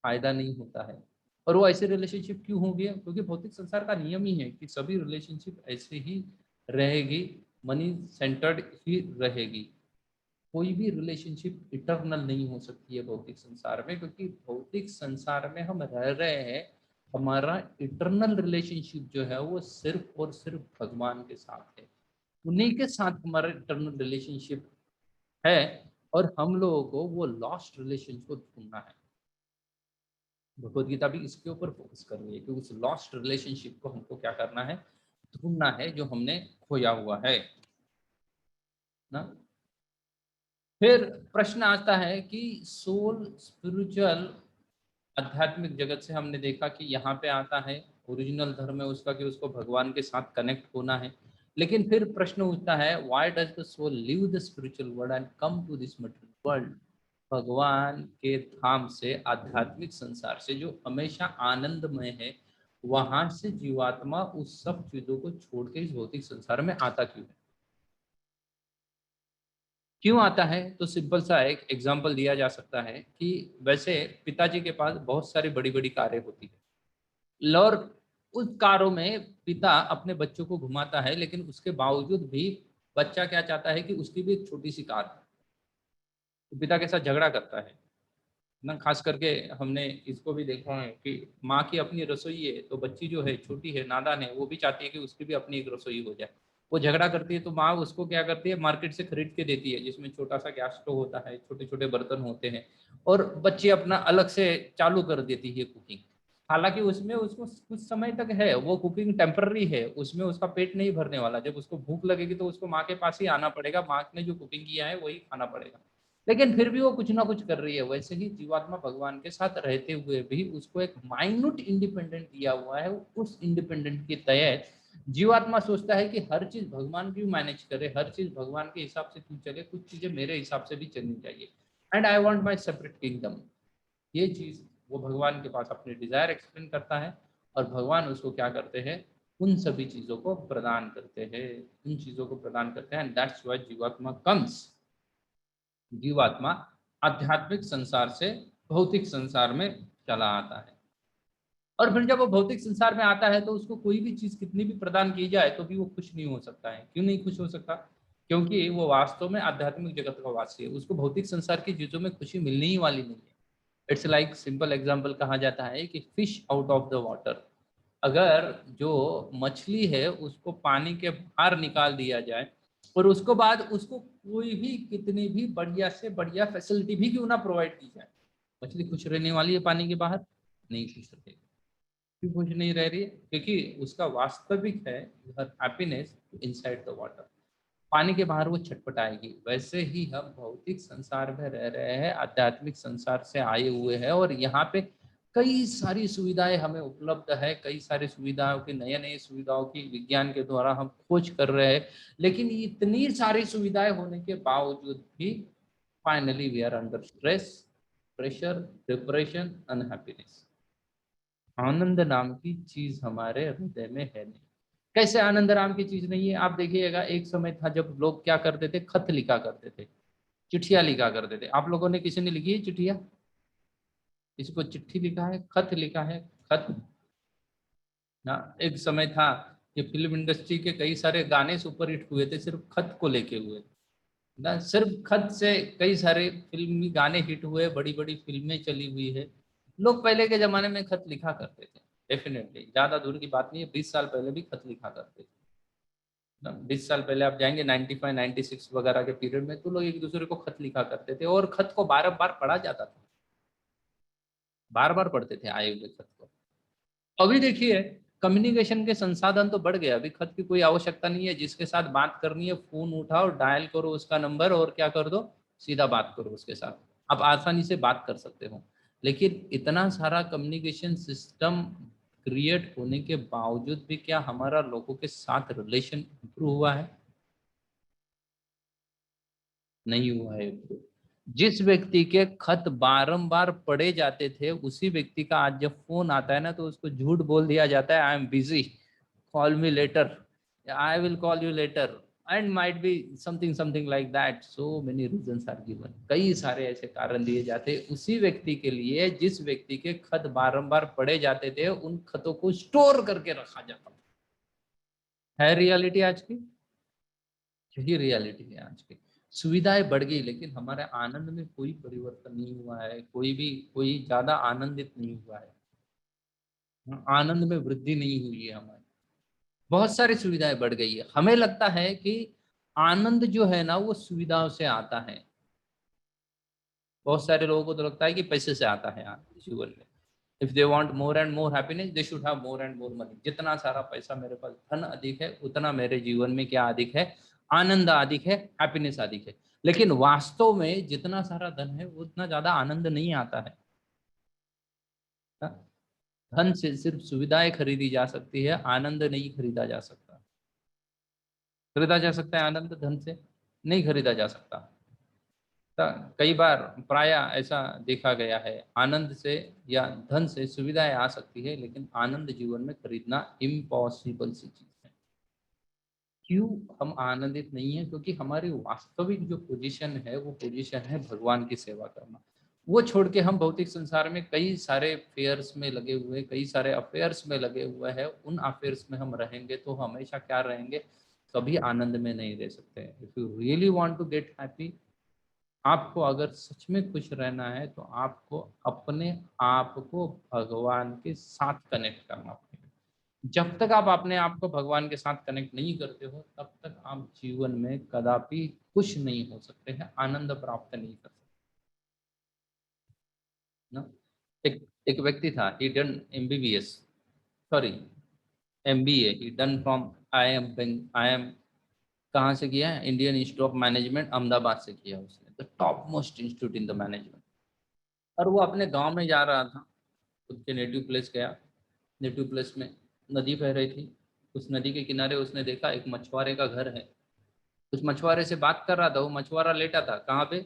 फायदा नहीं होता है। और वो ऐसे रिलेशनशिप क्यों हो गया? क्योंकि भौतिक संसार का नियम ही है कि सभी रिलेशनशिप ऐसे ही रहेगी, मनी सेंटर्ड ही रहेगी। कोई भी रिलेशनशिप इटर्नल नहीं हो सकती है भौतिक संसार में, क्योंकि भौतिक संसार में हम रह रहे हैं, हमारा इटर्नल रिलेशनशिप जो है वो सिर्फ और सिर्फ भगवान के साथ है, उन्हीं के साथ हमारा इटर्नल रिलेशनशिप है। और हम लोगों को वो लॉस्ट रिलेशन को ढूंढना है। भगवत गीता भी इसके ऊपर फोकस कर रही है कि उस लॉस्ट रिलेशनशिप को हमको क्या करना है, ढूंढना है, जो हमने खोया हुआ है ना। फिर प्रश्न आता है कि सोल स्पिरिचुअल, आध्यात्मिक जगत से हमने देखा कि यहाँ पे आता है, ओरिजिनल धर्म है उसका कि उसको भगवान के साथ कनेक्ट होना है। लेकिन फिर प्रश्न उठता है, why does the soul leave the spiritual world and come to this material world? भगवान के धाम से, आध्यात्मिक संसार से जो हमेशा आनंदमय है, वहां से जीवात्मा उस सब चीजों को छोड़ के इस भौतिक संसार में आता क्यों है? क्यों आता है? तो सिंपल सा एक एग्जांपल दिया जा सकता है कि वैसे पिताजी के पास बहुत सारी बड़ी बड़ी कारें होती है, और उस कारों में पिता अपने बच्चों को घुमाता है, लेकिन उसके बावजूद भी बच्चा क्या चाहता है कि उसकी भी एक छोटी सी कार हो। तो पिता के साथ झगड़ा करता है ना। खास करके हमने इसको भी देखा है कि माँ की अपनी रसोई है, तो बच्ची जो है छोटी है, नादान है, वो भी चाहती है कि उसकी भी अपनी एक रसोई हो जाए। वो झगड़ा करती है तो माँ उसको क्या करती है, मार्केट से खरीद के देती है, जिसमें छोटा सा गैस स्टोव होता है, छोटे छोटे बर्तन होते हैं, और बच्ची अपना अलग से चालू कर देती है कुकिंग। हालांकि उसमें उसको कुछ समय तक है, वो कुकिंग टेम्पररी है, उसमें उसका पेट नहीं भरने वाला, जब उसको भूख लगेगी तो उसको माँ के पास ही आना पड़ेगा, माँ ने जो कुकिंग किया है वही खाना पड़ेगा। लेकिन फिर भी वो कुछ ना कुछ कर रही है। वैसे ही जीवात्मा भगवान के साथ रहते हुए भी उसको एक माइन्यूट इंडिपेंडेंट दिया हुआ है। उस इंडिपेंडेंट के तहत जीवात्मा सोचता है कि हर चीज भगवान क्यों मैनेज करे, हर चीज भगवान के हिसाब से क्यों चले, कुछ चीजें मेरे हिसाब से भी चलनी चाहिए, and I want my separate kingdom. ये चीज वो भगवान के पास अपने डिजायर एक्सप्लेन करता है, और भगवान उसको क्या करते हैं, उन सभी चीजों को प्रदान करते हैं, उन चीजों को प्रदान करते हैं। एंड दैट्स व्हाई जीवात्मा कम्स, जीवात्मा आध्यात्मिक संसार से भौतिक संसार में चला आता है। और फिर जब वो भौतिक संसार में आता है तो उसको कोई भी चीज कितनी भी प्रदान की जाए तो भी वो खुश नहीं हो सकता है। क्यों नहीं खुश हो सकता? क्योंकि वो वास्तव में आध्यात्मिक जगत का वासी है, उसको भौतिक संसार की चीजों में खुशी मिलने ही वाली नहीं है। इट्स लाइक सिंपल एग्जांपल कहा जाता है कि fish out of the water, अगर जो मछली है उसको पानी के बाहर निकाल दिया जाए और उसको बाद उसको कोई भी कितनी भी बढ़िया से बढ़िया फैसिलिटी भी क्यों ना प्रोवाइड की जाए, मछली खुश रहने वाली है पानी के बाहर? नहीं खुश रहेगी। क्यों खुश नहीं रह रही है? क्योंकि उसका वास्तविक है हैप्पीनेस इनसाइड द वाटर, पानी के बाहर वो छटपटाएगी। वैसे ही हम भौतिक संसार में रह रहे हैं, आध्यात्मिक संसार से आए हुए हैं और यहाँ पे कई सारी सुविधाएं हमें उपलब्ध है, कई सारी सुविधाओं की नए नए सुविधाओं की विज्ञान के द्वारा हम खोज कर रहे हैं, लेकिन इतनी सारी सुविधाएं होने के बावजूद भी finally we are under stress, pressure, depression, unhappiness. आनंद नाम की चीज हमारे हृदय में है नहीं। कैसे आनंद नाम की चीज नहीं है? आप देखिएगा, एक समय था जब लोग क्या करते थे, खत लिखा करते थे, चिट्ठियां लिखा करते थे। आप लोगों ने किसी ने लिखी है चिट्ठियां? किसी को चिट्ठी लिखा है, खत लिखा है? खत ना, एक समय था कि फिल्म इंडस्ट्री के कई सारे गाने सुपर हिट हुए थे सिर्फ खत को लेके हुए ना, सिर्फ खत से कई सारे फिल्मी गाने हिट हुए, बड़ी बड़ी फिल्में चली हुई है। लोग पहले के जमाने में खत लिखा करते थे, डेफिनेटली ज्यादा दूर की बात नहीं है, 20 साल पहले भी खत लिखा करते थे ना। 20 साल पहले आप जाएंगे 95 96 वगैरह के पीरियड में, तो लोग एक दूसरे को खत लिखा करते थे और खत को बार बार पढ़ा जाता था, बार बार पढ़ते थे आए हुए खत को। अभी देखिए, कम्युनिकेशन के संसाधन तो बढ़ गए, अभी खत की कोई आवश्यकता नहीं है, जिसके साथ बात करनी है फोन उठाओ, डायल करो उसका नंबर और क्या कर दो, सीधा बात करो उसके साथ, आप आसानी से बात कर सकते हो। लेकिन इतना सारा कम्युनिकेशन सिस्टम क्रिएट होने के बावजूद भी क्या हमारा लोगों के साथ रिलेशन इंप्रूव हुआ है? नहीं हुआ है improve। जिस व्यक्ति के खत बारंबार पढ़े जाते थे, उसी व्यक्ति का आज जब फोन आता है ना, तो उसको झूठ बोल दिया जाता है, I am busy, call me later, I will call you later, and might be something something like that, so many reasons are given, कई सारे ऐसे कारण दिए जाते हैं उसी व्यक्ति के लिए जिस व्यक्ति के खत बारंबार पढ़े जाते थे, उन खतों को स्टोर करके रखा जाता है रियलिटी आज की, यही रियलिटी है आज की। सुविधाएं बढ़ गई लेकिन हमारे आनंद में कोई परिवर्तन नहीं हुआ है, कोई ज्यादा आनंदित नहीं हुआ है, आनंद में वृद्धि नहीं हुई है हमारी। बहुत सारी सुविधाएं बढ़ गई है, हमें लगता है कि आनंद जो है ना वो सुविधाओं से आता है। बहुत सारे लोगों को तो लगता है कि पैसे से आता है आनंद जीवन में। If they want more and more happiness they should have more and more money, जितना सारा पैसा मेरे पास, धन अधिक है, उतना मेरे जीवन में क्या अधिक है, आनंद अधिक है, हैप्पीनेस अधिक है। लेकिन वास्तव में जितना सारा धन है उतना ज्यादा आनंद नहीं आता है। हाँ? धन से सिर्फ सुविधाएं खरीदी जा सकती है, आनंद नहीं खरीदा जा सकता। खरीदा जा सकता है आनंद धन से? नहीं खरीदा जा सकता। कई बार प्राय ऐसा देखा गया है, आनंद से या धन से सुविधाएं आ सकती है लेकिन आनंद जीवन में खरीदना इम्पॉसिबल सी चीज है। क्यों हम आनंदित नहीं है? क्योंकि हमारी वास्तविक जो पोजीशन है वो पोजीशन है भगवान की सेवा करना। वो छोड़ के हम भौतिक संसार में कई सारे फेयर्स में लगे हुए, कई सारे अफेयर्स में लगे हुए हैं, उन अफेयर्स में हम रहेंगे तो हमेशा क्या रहेंगे, कभी आनंद में नहीं रह सकते। If you really want to get happy, आपको अगर सच में खुश रहना है तो आपको अपने आप को भगवान के साथ कनेक्ट करना पड़ेगा। जब तक आप अपने आप को भगवान के साथ कनेक्ट नहीं करते हो तब तक आप जीवन में कदापि खुश नहीं हो सकते हैं, आनंद प्राप्त नहीं कर सकते ना। एक एक व्यक्ति था, he done MBBS, sorry MBA, he done from I M कहाँ से किया है, Indian Institute of Management Ahmedabad से किया उसने, the top most institute in the management. और वो अपने गांव में जा रहा था, खुद के नेटिव प्लेस गया, नेटिव प्लेस में नदी बह रही थी, उस नदी के किनारे उसने देखा एक मछुआरे का घर है। उस मछुआरे से बात कर रहा था, वो मछुआरा लेटा था कहाँ पे,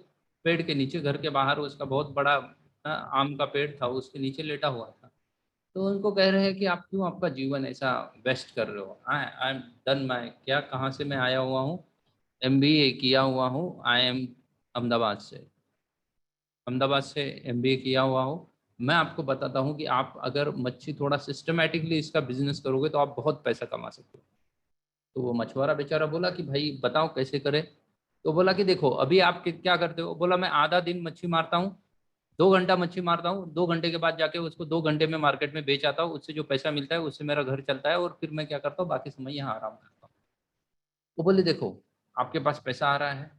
पेड़ के नीचे, घर के बाहर उसका बहुत बड़ा आम का पेड़ था, उसके नीचे लेटा हुआ था। तो उनको कह रहे हैं कि आप क्यों आपका जीवन ऐसा वेस्ट कर रहे हो, आई एम डन माई, क्या कहाँ से मैं आया हुआ हूँ, एमबीए किया हुआ हूँ, आई एम अहमदाबाद से, अहमदाबाद से एमबीए किया हुआ हूँ। मैं आपको बताता हूँ कि आप अगर मच्छी थोड़ा सिस्टमेटिकली इसका बिजनेस करोगे तो आप बहुत पैसा कमा सकते हो। तो वो मछुआरा बेचारा बोला कि भाई बताओ कैसे करें। तो बोला कि देखो अभी आप क्या करते हो, बोला मैं आधा दिन मच्छी मारता हूँ, 2 घंटा मच्छी मारता हूँ, 2 घंटे के बाद जाके उसको 2 घंटे में मार्केट में बेच आता हूँ, उससे जो पैसा मिलता है उससे मेरा घर चलता है, और फिर मैं क्या करता हूँ बाकी समय यहाँ आराम करता हूँ। वो बोले देखो आपके पास पैसा आ रहा है,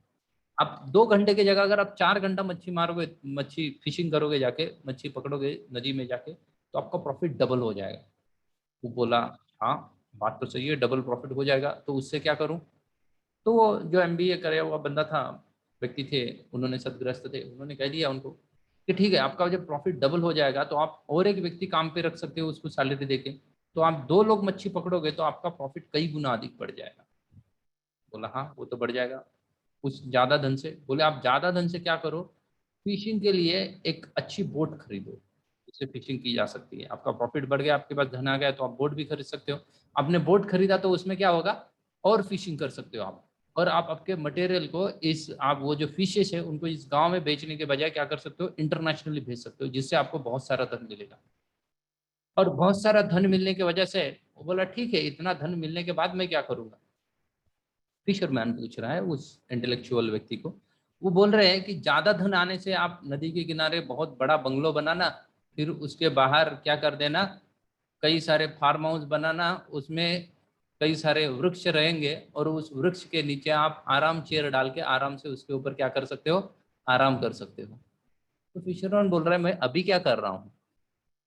आप 2 घंटे की जगह अगर आप 4 घंटा मच्छी मारोगे, मच्छी फिशिंग करोगे, जाके मच्छी पकड़ोगे नदी में जाके, तो आपका प्रॉफिट डबल हो जाएगा। वो बोला हाँ बात तो सही है, डबल प्रॉफिट हो जाएगा, तो उससे क्या करूं। तो वो जो एमबीए करे हुआ बंदा था, व्यक्ति थे, उन्होंने सदग्रस्त थे, उन्होंने कह दिया उनको कि ठीक है आपका जब प्रॉफिट डबल हो जाएगा तो आप और एक व्यक्ति काम पे रख सकते हो उसको सैलरी देके, तो आप 2 लोग मच्छी पकड़ोगे तो आपका प्रॉफिट कई गुना अधिक बढ़ जाएगा। बोला हाँ वो तो बढ़ जाएगा कुछ ज्यादा धन से। बोले आप ज्यादा धन से क्या करो, फिशिंग के लिए एक अच्छी बोट खरीदो, जिससे फिशिंग की जा सकती है। आपका प्रॉफिट बढ़ गया, आपके पास धन आ गया, तो आप बोट भी खरीद सकते हो। आपने बोट खरीदा तो उसमें क्या होगा, और फिशिंग कर सकते हो आप, और आप आपके मटेरियल को इस आप वो जो फिशेस है उनको इस गांव में बेचने के बजाय क्या कर सकते हो, इंटरनेशनली भेज सकते हो, जिससे आपको बहुत सारा धन मिलेगा। और बहुत सारा धन मिलने की वजह से वो बोला ठीक है इतना धन मिलने के बाद मैं क्या करूंगा। फिशरमैन पूछ रहा है उस इंटेलेक्चुअल व्यक्ति को। वो बोल रहे हैं कि ज्यादा धन आने से आप नदी के किनारे बहुत बड़ा बंगलो बनाना, फिर उसके बाहर क्या कर देना, कई सारे फार्म हाउस बनाना, उसमें कई सारे वृक्ष रहेंगे, और उस वृक्ष के नीचे आप आराम चेयर डाल के आराम से उसके ऊपर क्या कर सकते हो, आराम कर सकते हो। तो फिशरमैन बोल रहा है मैं अभी क्या कर रहा हूँ,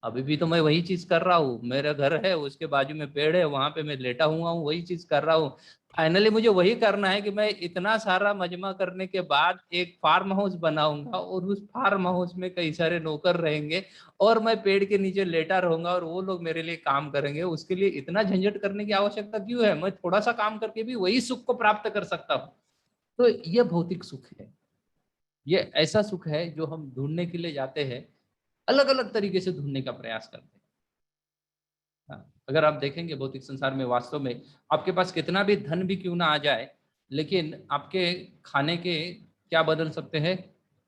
अभी भी तो मैं वही चीज कर रहा हूँ, मेरा घर है उसके बाजू में पेड़ है, वहां पे मैं लेटा हुआ हूँ, वही चीज कर रहा हूँ। फाइनली मुझे वही करना है कि मैं इतना सारा मजमा करने के बाद एक फार्म हाउस बनाऊंगा, और उस फार्म हाउस में कई सारे नौकर रहेंगे, और मैं पेड़ के नीचे लेटा रहूंगा और वो लोग मेरे लिए काम करेंगे। उसके लिए इतना झंझट करने की आवश्यकता क्यों है, मैं थोड़ा सा काम करके भी वही सुख को प्राप्त कर सकता हूँ। तो ये भौतिक सुख है, ये ऐसा सुख है जो हम ढूंढने के लिए जाते हैं, अलग अलग तरीके से ढूंढने का प्रयास करते हैं। हाँ, अगर आप देखेंगे भौतिक संसार में वास्तव में आपके पास कितना भी धन भी क्यों ना आ जाए, लेकिन आपके खाने के क्या बदल सकते हैं,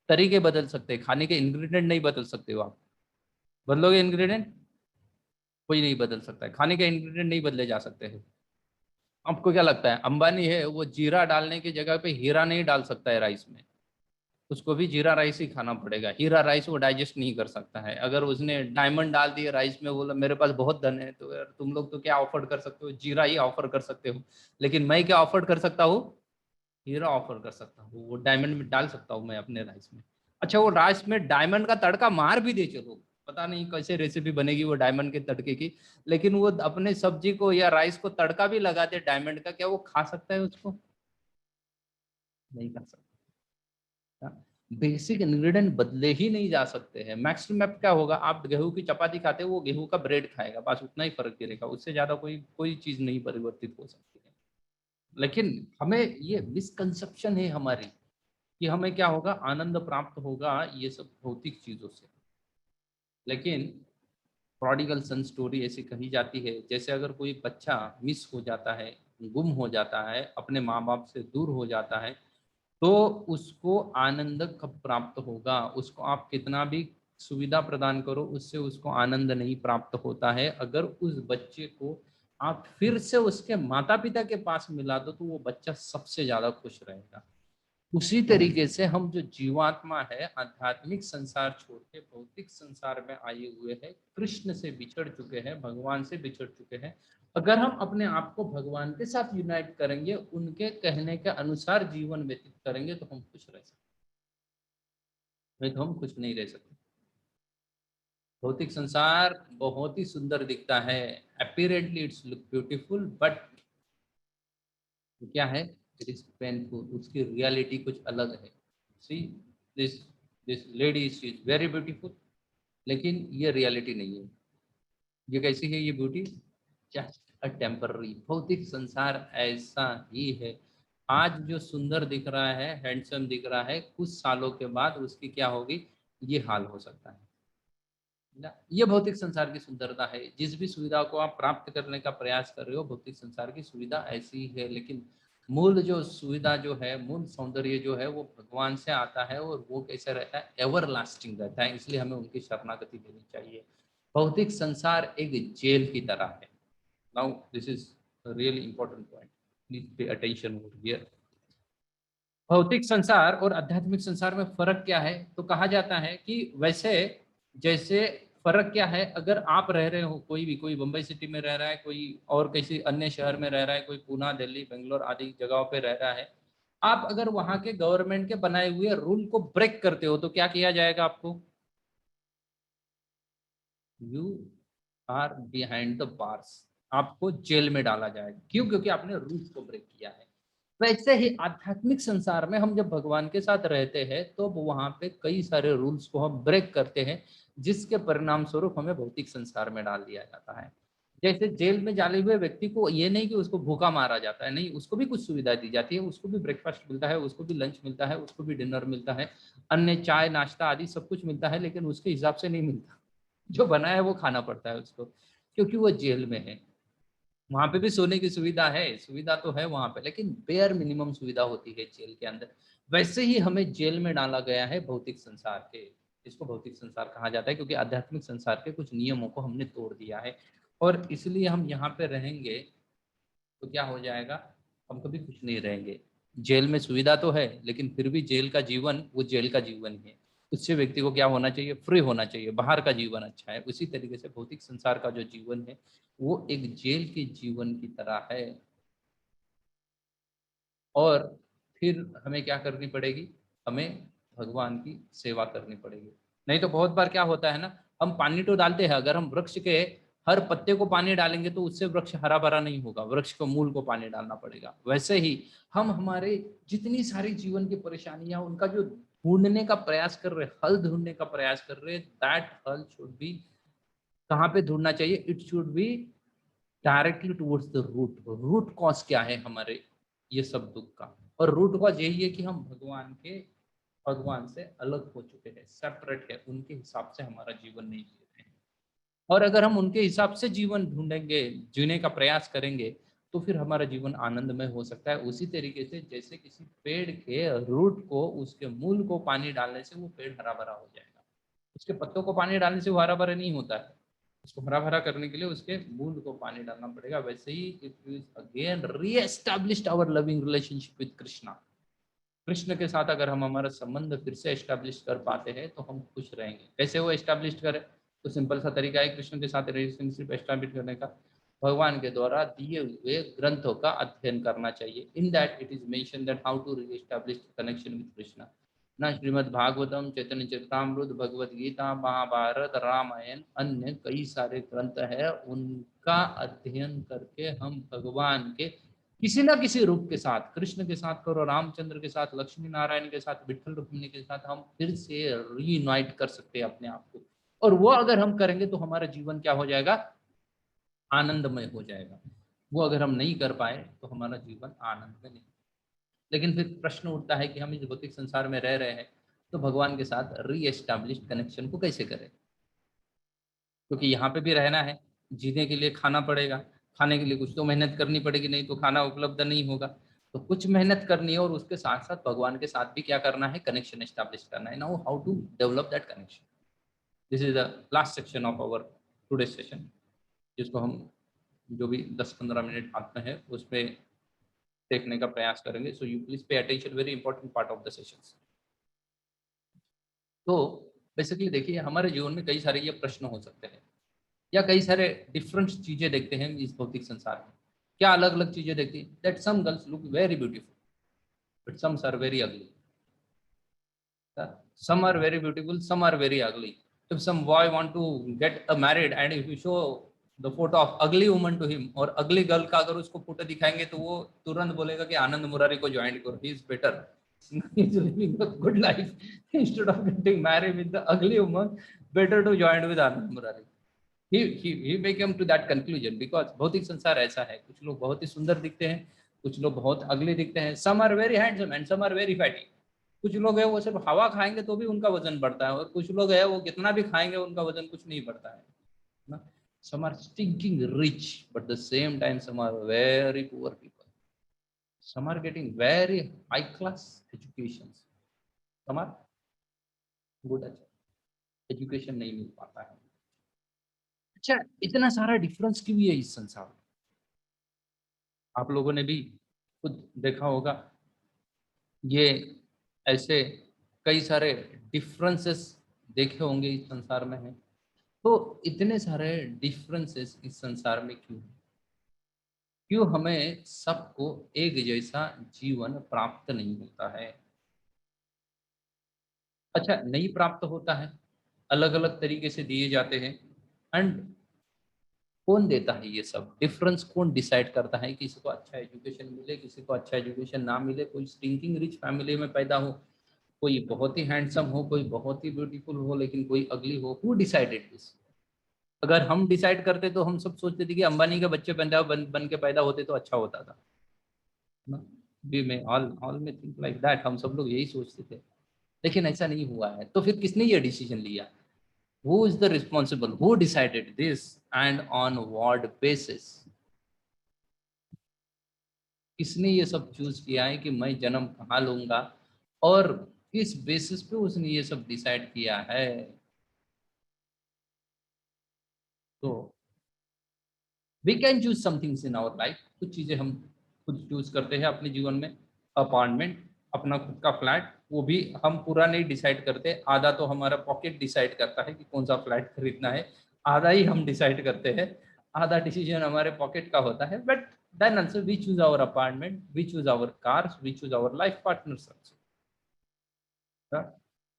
तरीके बदल सकते हैं, खाने के इंग्रेडिएंट नहीं बदल सकते हो आप। बदलोगे इंग्रेडिएंट, कोई नहीं बदल सकता है, खाने के इंग्रेडिएंट नहीं बदले जा सकते हैं। आपको क्या लगता है अंबानी है वो जीरा डालने की जगह पे हीरा नहीं डाल सकता है राइस में, उसको भी जीरा राइस ही खाना पड़ेगा, हीरा राइस वो डाइजेस्ट नहीं कर सकता है। अगर उसने डायमंड डाल दिए राइस में, बोला मेरे पास बहुत धन है, तो यार तुम लोग तो क्या ऑफर कर सकते हो, जीरा ही ऑफर कर सकते हो, लेकिन मैं क्या ऑफर कर सकता हूँ, हीरा ऑफर कर सकता हूँ, वो डायमंड में डाल सकता हूँ मैं अपने राइस में। अच्छा वो राइस में डायमंड का तड़का मार भी दे, चलो पता नहीं कैसे रेसिपी बनेगी वो डायमंड के तड़के की, लेकिन वो अपने सब्जी को या राइस को तड़का भी लगा दे डायमंड का, क्या वो खा सकता है उसको, नहीं खा सकता। बेसिक इंग्रेडिएंट बदले ही नहीं जा सकते हैं। मैक्सिमम क्या होगा, आप गेहूं की चपाती खाते हो वो गेहूं का ब्रेड खाएगा, बस उतना ही फर्क गिरेगा, उससे ज्यादा कोई कोई चीज नहीं परिवर्तित हो सकती है। लेकिन हमें ये मिसकंसेप्शन है हमारी कि हमें क्या होगा, आनंद प्राप्त होगा ये सब भौतिक चीजों से। लेकिन प्रोडिगल सन स्टोरी ऐसी कही जाती है, जैसे अगर कोई बच्चा मिस हो जाता है, गुम हो जाता है, अपने माँ बाप से दूर हो जाता है, तो उसको आनंद कब प्राप्त होगा, उसको आप कितना भी सुविधा प्रदान करो उससे उसको आनंद नहीं प्राप्त होता है। अगर उस बच्चे को आप फिर से उसके माता पिता के पास मिला दो तो वो बच्चा सबसे ज्यादा खुश रहेगा। उसी तरीके से हम जो जीवात्मा है आध्यात्मिक संसार छोड़ के भौतिक संसार में आए हुए हैं, कृष्ण से बिछड़ चुके हैं, भगवान से बिछड़ चुके हैं, अगर हम अपने आप को भगवान के साथ यूनाइट करेंगे, उनके कहने के अनुसार जीवन व्यतीत करेंगे, तो हम खुश रह सकते, नहीं तो हम खुश नहीं रह सकते। भौतिक संसार बहुत ही सुंदर दिखता है, अपीरेंटली इट्स लुक ब्यूटीफुल, बट क्या है, इट इज पेनफुल, उसकी रियलिटी कुछ अलग है। See this this lady she is very beautiful, लेकिन ये रियलिटी नहीं है। ये कैसी है ये ब्यूटी, जस्ट अ टेम्पररी। भौतिक संसार ऐसा ही है, आज जो सुंदर दिख रहा है, हैंडसम दिख रहा है, कुछ सालों के बाद उसकी क्या होगी, ये हाल हो सकता है ना। ये भौतिक संसार की सुंदरता है, जिस भी सुविधा को आप प्राप्त करने का प्रयास कर रहे हो भौतिक संसार की सुविधा ऐसी ही है, लेकिन मूल जो सुविधा जो है, मूल सौंदर्य जो है वो भगवान से आता है, और वो कैसे रहता है, एवर लास्टिंग रहता है, इसलिए हमें उनकी शरणागति लेनी चाहिए। भौतिक संसार एक जेल की तरह है। Now this is really important point, please pay attention over here. भौतिक संसार और आध्यात्मिक संसार में फर्क क्या है? तो कहा जाता है कि वैसे जैसे फर्क क्या है, अगर आप रह रहे हो, कोई बम्बई सिटी में रह रहा है, कोई और किसी अन्य शहर में रह रहा है, कोई पूना, दिल्ली, बेंगलोर आदि जगहों पे रह रहा है, आप अगर वहां के गवर्नमेंट के बनाए हुए रूल को ब्रेक करते हो तो क्या किया जाएगा आपको? You are behind the bars, आपको जेल में डाला जाएगा। क्यों? क्योंकि आपने रूल्स को ब्रेक किया है। वैसे ही आध्यात्मिक संसार में हम जब भगवान के साथ रहते हैं तो वहां पे कई सारे रूल्स को हम ब्रेक करते हैं, जिसके परिणाम स्वरूप हमें भौतिक संसार में डाल दिया जाता है। जैसे जेल में डाले हुए व्यक्ति को ये नहीं कि उसको भूखा मारा जाता है, नहीं, उसको भी कुछ सुविधा दी जाती है, उसको भी ब्रेकफास्ट मिलता है, उसको भी लंच मिलता है, उसको भी डिनर मिलता है, अन्य चाय नाश्ता आदि सब कुछ मिलता है, लेकिन उसके हिसाब से नहीं मिलता। जो बना है वो खाना पड़ता है उसको, क्योंकि वो जेल में है। वहां पे भी सोने की सुविधा है, सुविधा तो है वहां पे, लेकिन बेयर मिनिमम सुविधा होती है जेल के अंदर। वैसे ही हमें जेल में डाला गया है भौतिक संसार के, इसको भौतिक संसार कहा जाता है, क्योंकि आध्यात्मिक संसार के कुछ नियमों को हमने तोड़ दिया है। और इसलिए हम यहाँ पे रहेंगे तो क्या हो जाएगा, हम कभी खुश नहीं रहेंगे। जेल में सुविधा तो है, लेकिन फिर भी जेल का जीवन वो जेल का जीवन ही है। उससे व्यक्ति को क्या होना चाहिए? फ्री होना चाहिए, बाहर का जीवन अच्छा है। उसी तरीके से भौतिक संसार का जो जीवन है वो एक जेल के जीवन की तरह है। और फिर हमें क्या करनी पड़ेगी? हमें भगवान की सेवा करनी पड़ेगी। नहीं तो बहुत बार क्या होता है ना, हम पानी तो डालते हैं, अगर हम वृक्ष के हर पत्ते को पानी डालेंगे तो उससे वृक्ष हरा भरा नहीं होगा, वृक्ष को मूल को पानी डालना पड़ेगा। वैसे ही हम हमारे जितनी सारी जीवन की परेशानियां, उनका जो ढूंढने का प्रयास कर रहे, हल ढूंढने का प्रयास कर रहे, दैट हल शुड बी कहाँ पे ढूंढना चाहिए? It should be directly towards the root. Root cause क्या है हमारे ये सब दुख का? और रूट कॉज यही है कि हम भगवान से अलग हो चुके हैं, सेपरेट है, उनके हिसाब से हमारा जीवन नहीं जी रहे हैं। और अगर हम उनके हिसाब से जीवन ढूंढेंगे, जीने का प्रयास करेंगे, तो फिर हमारा जीवन आनंदमय हो सकता है। उसी तरीके से जैसे किसी पेड़ के रूट को, उसके मूल को पानी डालने से वो पेड़ हरा भरा हो जाएगा। उसके पत्तों को पानी डालने से वो हरा भरा नहीं होता है, उसको हरा भरा करने के लिए उसके मूल को पानी डालना पड़ेगा। वैसे ही it is again reestablished our loving relationship with Krishna. Krishna के साथ अगर हम हमारा संबंध फिर से एस्टैब्लिश कर पाते हैं तो हम खुश रहेंगे। कैसे वो एस्टैब्लिश करें? तो सिंपल सा तरीका है कृष्ण के साथ रिलेशनशिप एस्टैब्लिश करने का, भगवान के द्वारा दिए हुए ग्रंथों का अध्ययन करना चाहिए। In that it is mention that how to reestablish connection with Krishna. ना श्रीमद् भागवतम, चैतन्य चरितामृत, भगवत गीता, महाभारत, रामायण, अन्य कई सारे ग्रंथ है, उनका अध्ययन करके हम भगवान के किसी ना किसी रूप के साथ, कृष्ण के साथ करो, रामचंद्र के साथ, लक्ष्मी नारायण के साथ, विठल रुक्मिणी के साथ, हम फिर से रीयूनाइट कर सकते हैं अपने आप को। और वो अगर हम करेंगे तो हमारा जीवन क्या हो जाएगा? आनंदमय हो जाएगा। वो अगर हम नहीं कर पाए तो हमारा जीवन आनंदमय नहीं। लेकिन फिर प्रश्न उठता है कि हम इस भौतिक संसार में रह रहे हैं तो भगवान के साथ रीएस्टैब्लिश कनेक्शन को कैसे करें? क्योंकि यहाँ पे भी रहना है, जीने के लिए खाना पड़ेगा, खाने के लिए कुछ तो मेहनत करनी पड़ेगी, नहीं तो खाना उपलब्ध नहीं होगा। तो कुछ मेहनत करनी है और उसके साथ साथ भगवान के साथ भी क्या करना है? कनेक्शन एस्टैब्लिश करना है। Now how to develop that connection? This is the last section of our today session, जिसको हम जो भी 10-15 मिनट हाथ में है उसमें देखने का प्रयास करेंगे। So you please pay attention, very important part of the sessions. तो बेसिकली देखिए, हमारे जीवन में कई सारे ये प्रश्न हो सकते हैं, या कई सारे डिफरेंट चीजें देखते हैं इस भौतिक संसार में। क्या अलग अलग चीजें देखती हैं? That some girls look very beautiful but some are very ugly, some are very beautiful, some are very ugly. If some boy want to get married and if you show the photo of ugly woman to him और ugly girl का अगर उसको photo दिखाएंगे तो वो तुरंत बोलेगा कि आनंद मुरारी को ज्वाइन करो, he is better, he is living a good life instead of getting married with the ugly woman, better to join with Anand Murari. He may come to that conclusion because भौतिक संसार ऐसा है, कुछ लोग बहुत ही सुंदर दिखते हैं, कुछ लोग बहुत अगले दिखते हैं, some are very handsome and some are very fatty. कुछ लोग है वो सिर्फ हवा खाएंगे तो भी उनका वजन बढ़ता है, और कुछ लोग है वो कितना भी खाएंगे उनका वजन कुछ नहीं बढ़ता है ना। Some are stinking rich but the same time some are very poor people. Some are getting very high class educations, some are good education नहीं मिल पाता है। अच्छा, इतना सारा डिफरेंस क्यों है इस संसार में? आप लोगों ने भी खुद देखा होगा, ये ऐसे कई सारे डिफरेंसेस देखे होंगे इस संसार में है। तो इतने सारे डिफरेंसेस इस संसार में क्यों है? क्यों हमें सबको एक जैसा जीवन प्राप्त नहीं होता है? अच्छा, नहीं प्राप्त होता है, अलग अलग तरीके से दिए जाते हैं। एंड कौन देता है ये सब? डिफरेंस कौन डिसाइड करता है? किसी को अच्छा एजुकेशन मिले, किसी को अच्छा एजुकेशन ना मिले, कोई स्टिंकिंग रिच फैमिली में पैदा हो, कोई बहुत ही हैंडसम हो, कोई बहुत ही ब्यूटीफुल हो, लेकिन कोई अगली हो। Who decided this? अगर हम डिसाइड करते तो हम सब सोचते थे कि अंबानी के बच्चे बन के पैदा होते तो अच्छा होता था ना। वी में ऑल में थिंक लाइक दैट, हम सब लोग यही सोचते थे। लेकिन ऐसा नहीं हुआ है। तो फिर किसने ये डिसीजन लिया? Who is the responsible? Who decided this and on what basis? किसने ये सब चूज किया है कि मैं जन्म कहाँ लूंगा, और किस बेसिस पे उसने ये सब डिसाइड किया है? तो we can choose some things in our life. कुछ चीजें हम खुद चूज करते हैं अपने जीवन में। अपार्टमेंट, अपना खुद का फ्लैट, वो भी हम पूरा नहीं डिसाइड करते। आधा तो हमारा पॉकेट डिसाइड करता है कि कौन सा फ्लैट खरीदना है, आधा ही हम डिसाइड करते हैं। आधा डिसीजन हमारे पॉकेट का होता है। But then also we choose our apartment, we choose our cars, we choose our life partners also.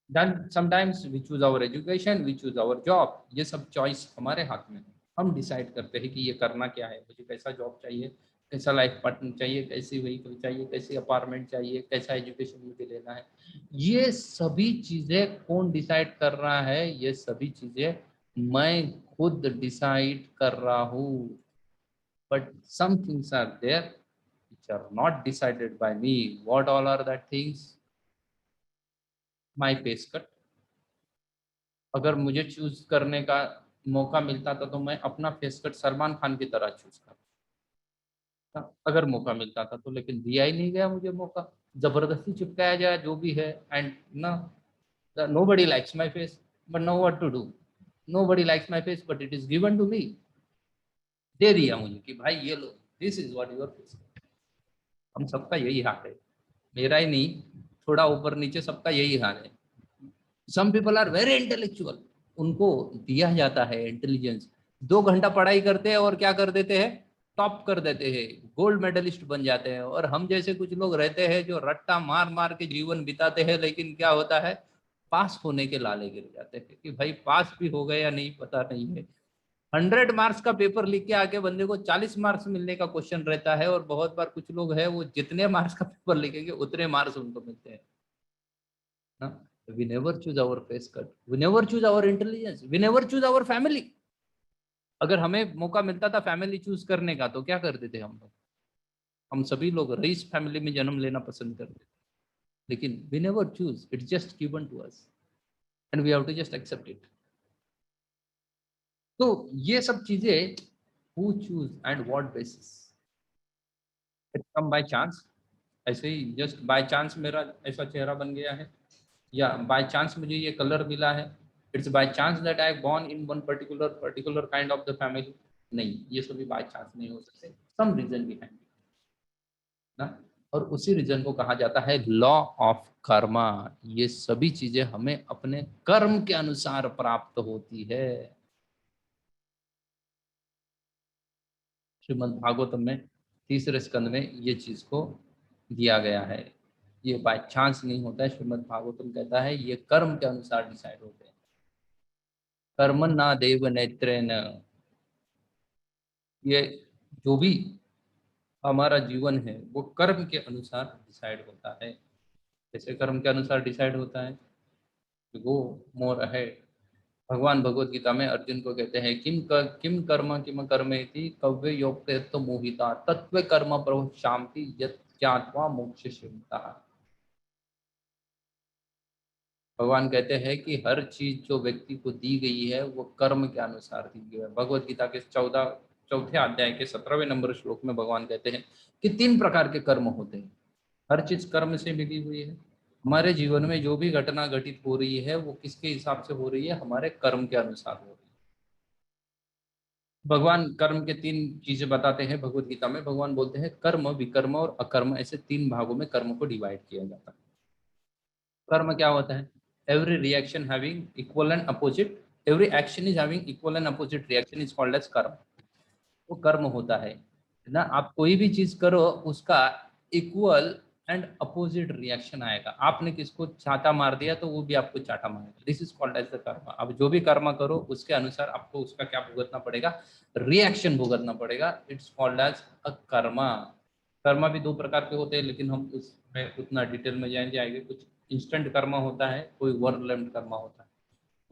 Then sometimes we choose our education, we choose our job. ये सब चॉइस हमारे हाथ में है। हम डिसाइड करते हैं कि ये करना क्या है, मुझे कैसा जॉब चाहिए, कैसा लाइफ पार्टनर चाहिए, कैसी व्हीकल चाहिए, कैसी अपार्टमेंट चाहिए, कैसा एजुकेशन मुझे लेना है। ये सभी चीजें कौन डिसाइड कर रहा है? ये सभी चीजें मैं खुद डिसाइड कर रहा हूँ। But some things are there which are not decided by me. What all are that things? My face cut. अगर मुझे चूज करने का मौका मिलता था तो मैं अपना फेस कट सलमान खान की तरह चूज करता, अगर मौका मिलता था तो। लेकिन दिया ही नहीं गया मुझे मौका, जबरदस्ती चिपकाया जाए जो भी है। एंड ना, nobody likes my face, but now what to do? Nobody likes my face, but it is given to me. दे दिया मुझे कि भाई ये लो, this is what your face. हम सबका यही हाल है, मेरा ही नहीं, थोड़ा ऊपर नीचे सबका यही हाल है। Some people are very intellectual, उनको दिया जाता है इंटेलिजेंस। 2 घंटा पढ़ाई करते हैं और क्या कर देते हैं? टॉप कर देते हैं, गोल्ड मेडलिस्ट बन जाते हैं। और हम जैसे कुछ लोग रहते हैं जो रट्टा मार मार के जीवन बिताते हैं, लेकिन क्या होता है? पास होने के लाले गिर जाते हैं कि भाई पास भी हो गए या नहीं पता नहीं है। 100 मार्क्स का पेपर लिख के आके बंदे को 40 मार्क्स मिलने का क्वेश्चन रहता है। और बहुत बार कुछ लोग हैं वो जितने मार्क्स का पेपर लिखेंगे उतने मार्क्स उनको मिलते हैं ना। We never choose our face cut, we never choose our intelligence, we never choose our family. अगर हमें मौका मिलता था फैमिली चूज करने का तो क्या करते थे हम लोग? हम सभी लोग रईस फैमिली में जन्म लेना पसंद करते थे। लेकिन we never choose, it's just given to us and we have to just accept it. तो ये सब चीजें who choose and what basis? It come by chance, ऐसे ही जस्ट बाय चांस मेरा ऐसा चेहरा बन गया है, या बाय चांस मुझे ये कलर मिला है। It's by chance that I born in one particular kind of the family. नहीं, ये सभी बाय चांस नहीं हो सकते, सम रीजन बिहाइंड ना। और उसी रीजन को कहा जाता है लॉ ऑफ कर्मा। ये सभी चीजें हमें अपने कर्म के अनुसार प्राप्त होती है। श्रीमद् भागवतम में 3रे स्कंद में ये चीज को दिया गया है। ये बाय चांस नहीं होता है। श्रीमद् भागवतम कहता है ये कर्म के अनुसार डिसाइड होते हैं। कर्म ना देव नेत्र न, ये जो भी हमारा जीवन है वो कर्म के अनुसार डिसाइड होता है। कैसे कर्म के अनुसार डिसाइड होता है? गो मोर अहेड। भगवान भगवत गीता में अर्जुन को कहते हैं किम कर्म किम कर्मेति कव्य योक्ते तो मोहिता तत्व कर्म प्रभु शांति यत् ज्ञात्वा मोक्ष शिवता। भगवान कहते हैं कि हर चीज जो व्यक्ति को दी गई है वो कर्म के अनुसार दी गई है। भगवत गीता के चौथे अध्याय के 17वें श्लोक में भगवान कहते हैं कि 3 प्रकार के कर्म होते हैं। हर चीज कर्म से मिली हुई है। हमारे जीवन में जो भी घटना घटित हो रही है वो किसके हिसाब से हो रही है? हमारे कर्म के अनुसार हो रही है। भगवान कर्म के 3 चीजें बताते हैं भगवत गीता में। भगवान बोलते हैं कर्म, विकर्म और अकर्म, ऐसे 3 भागों में कर्म को डिवाइड किया जाता है। कर्म क्या होता है? Every reaction having equal and opposite, every action is having equal and opposite reaction is called as karma. वो कर्म होता है ना। आप कोई भी चीज करो उसका इक्वल एंड अपोजिट रिएक्शन आएगा। आपने किसको चाटा मार दिया तो वो भी आपको चाटा मारेगा। This is called as the karma. अब जो भी कर्म करो उसके अनुसार आपको उसका क्या भुगतना पड़ेगा? रिएक्शन भुगतना पड़ेगा। It's called as a karma. कर्मा भी 2 प्रकार के होते हैं, लेकिन हम उसमें उतना डिटेल में जाएंगे। कुछ इंस्टेंट कर्मा होता है, कोई वर्क लेंथ कर्मा होता है।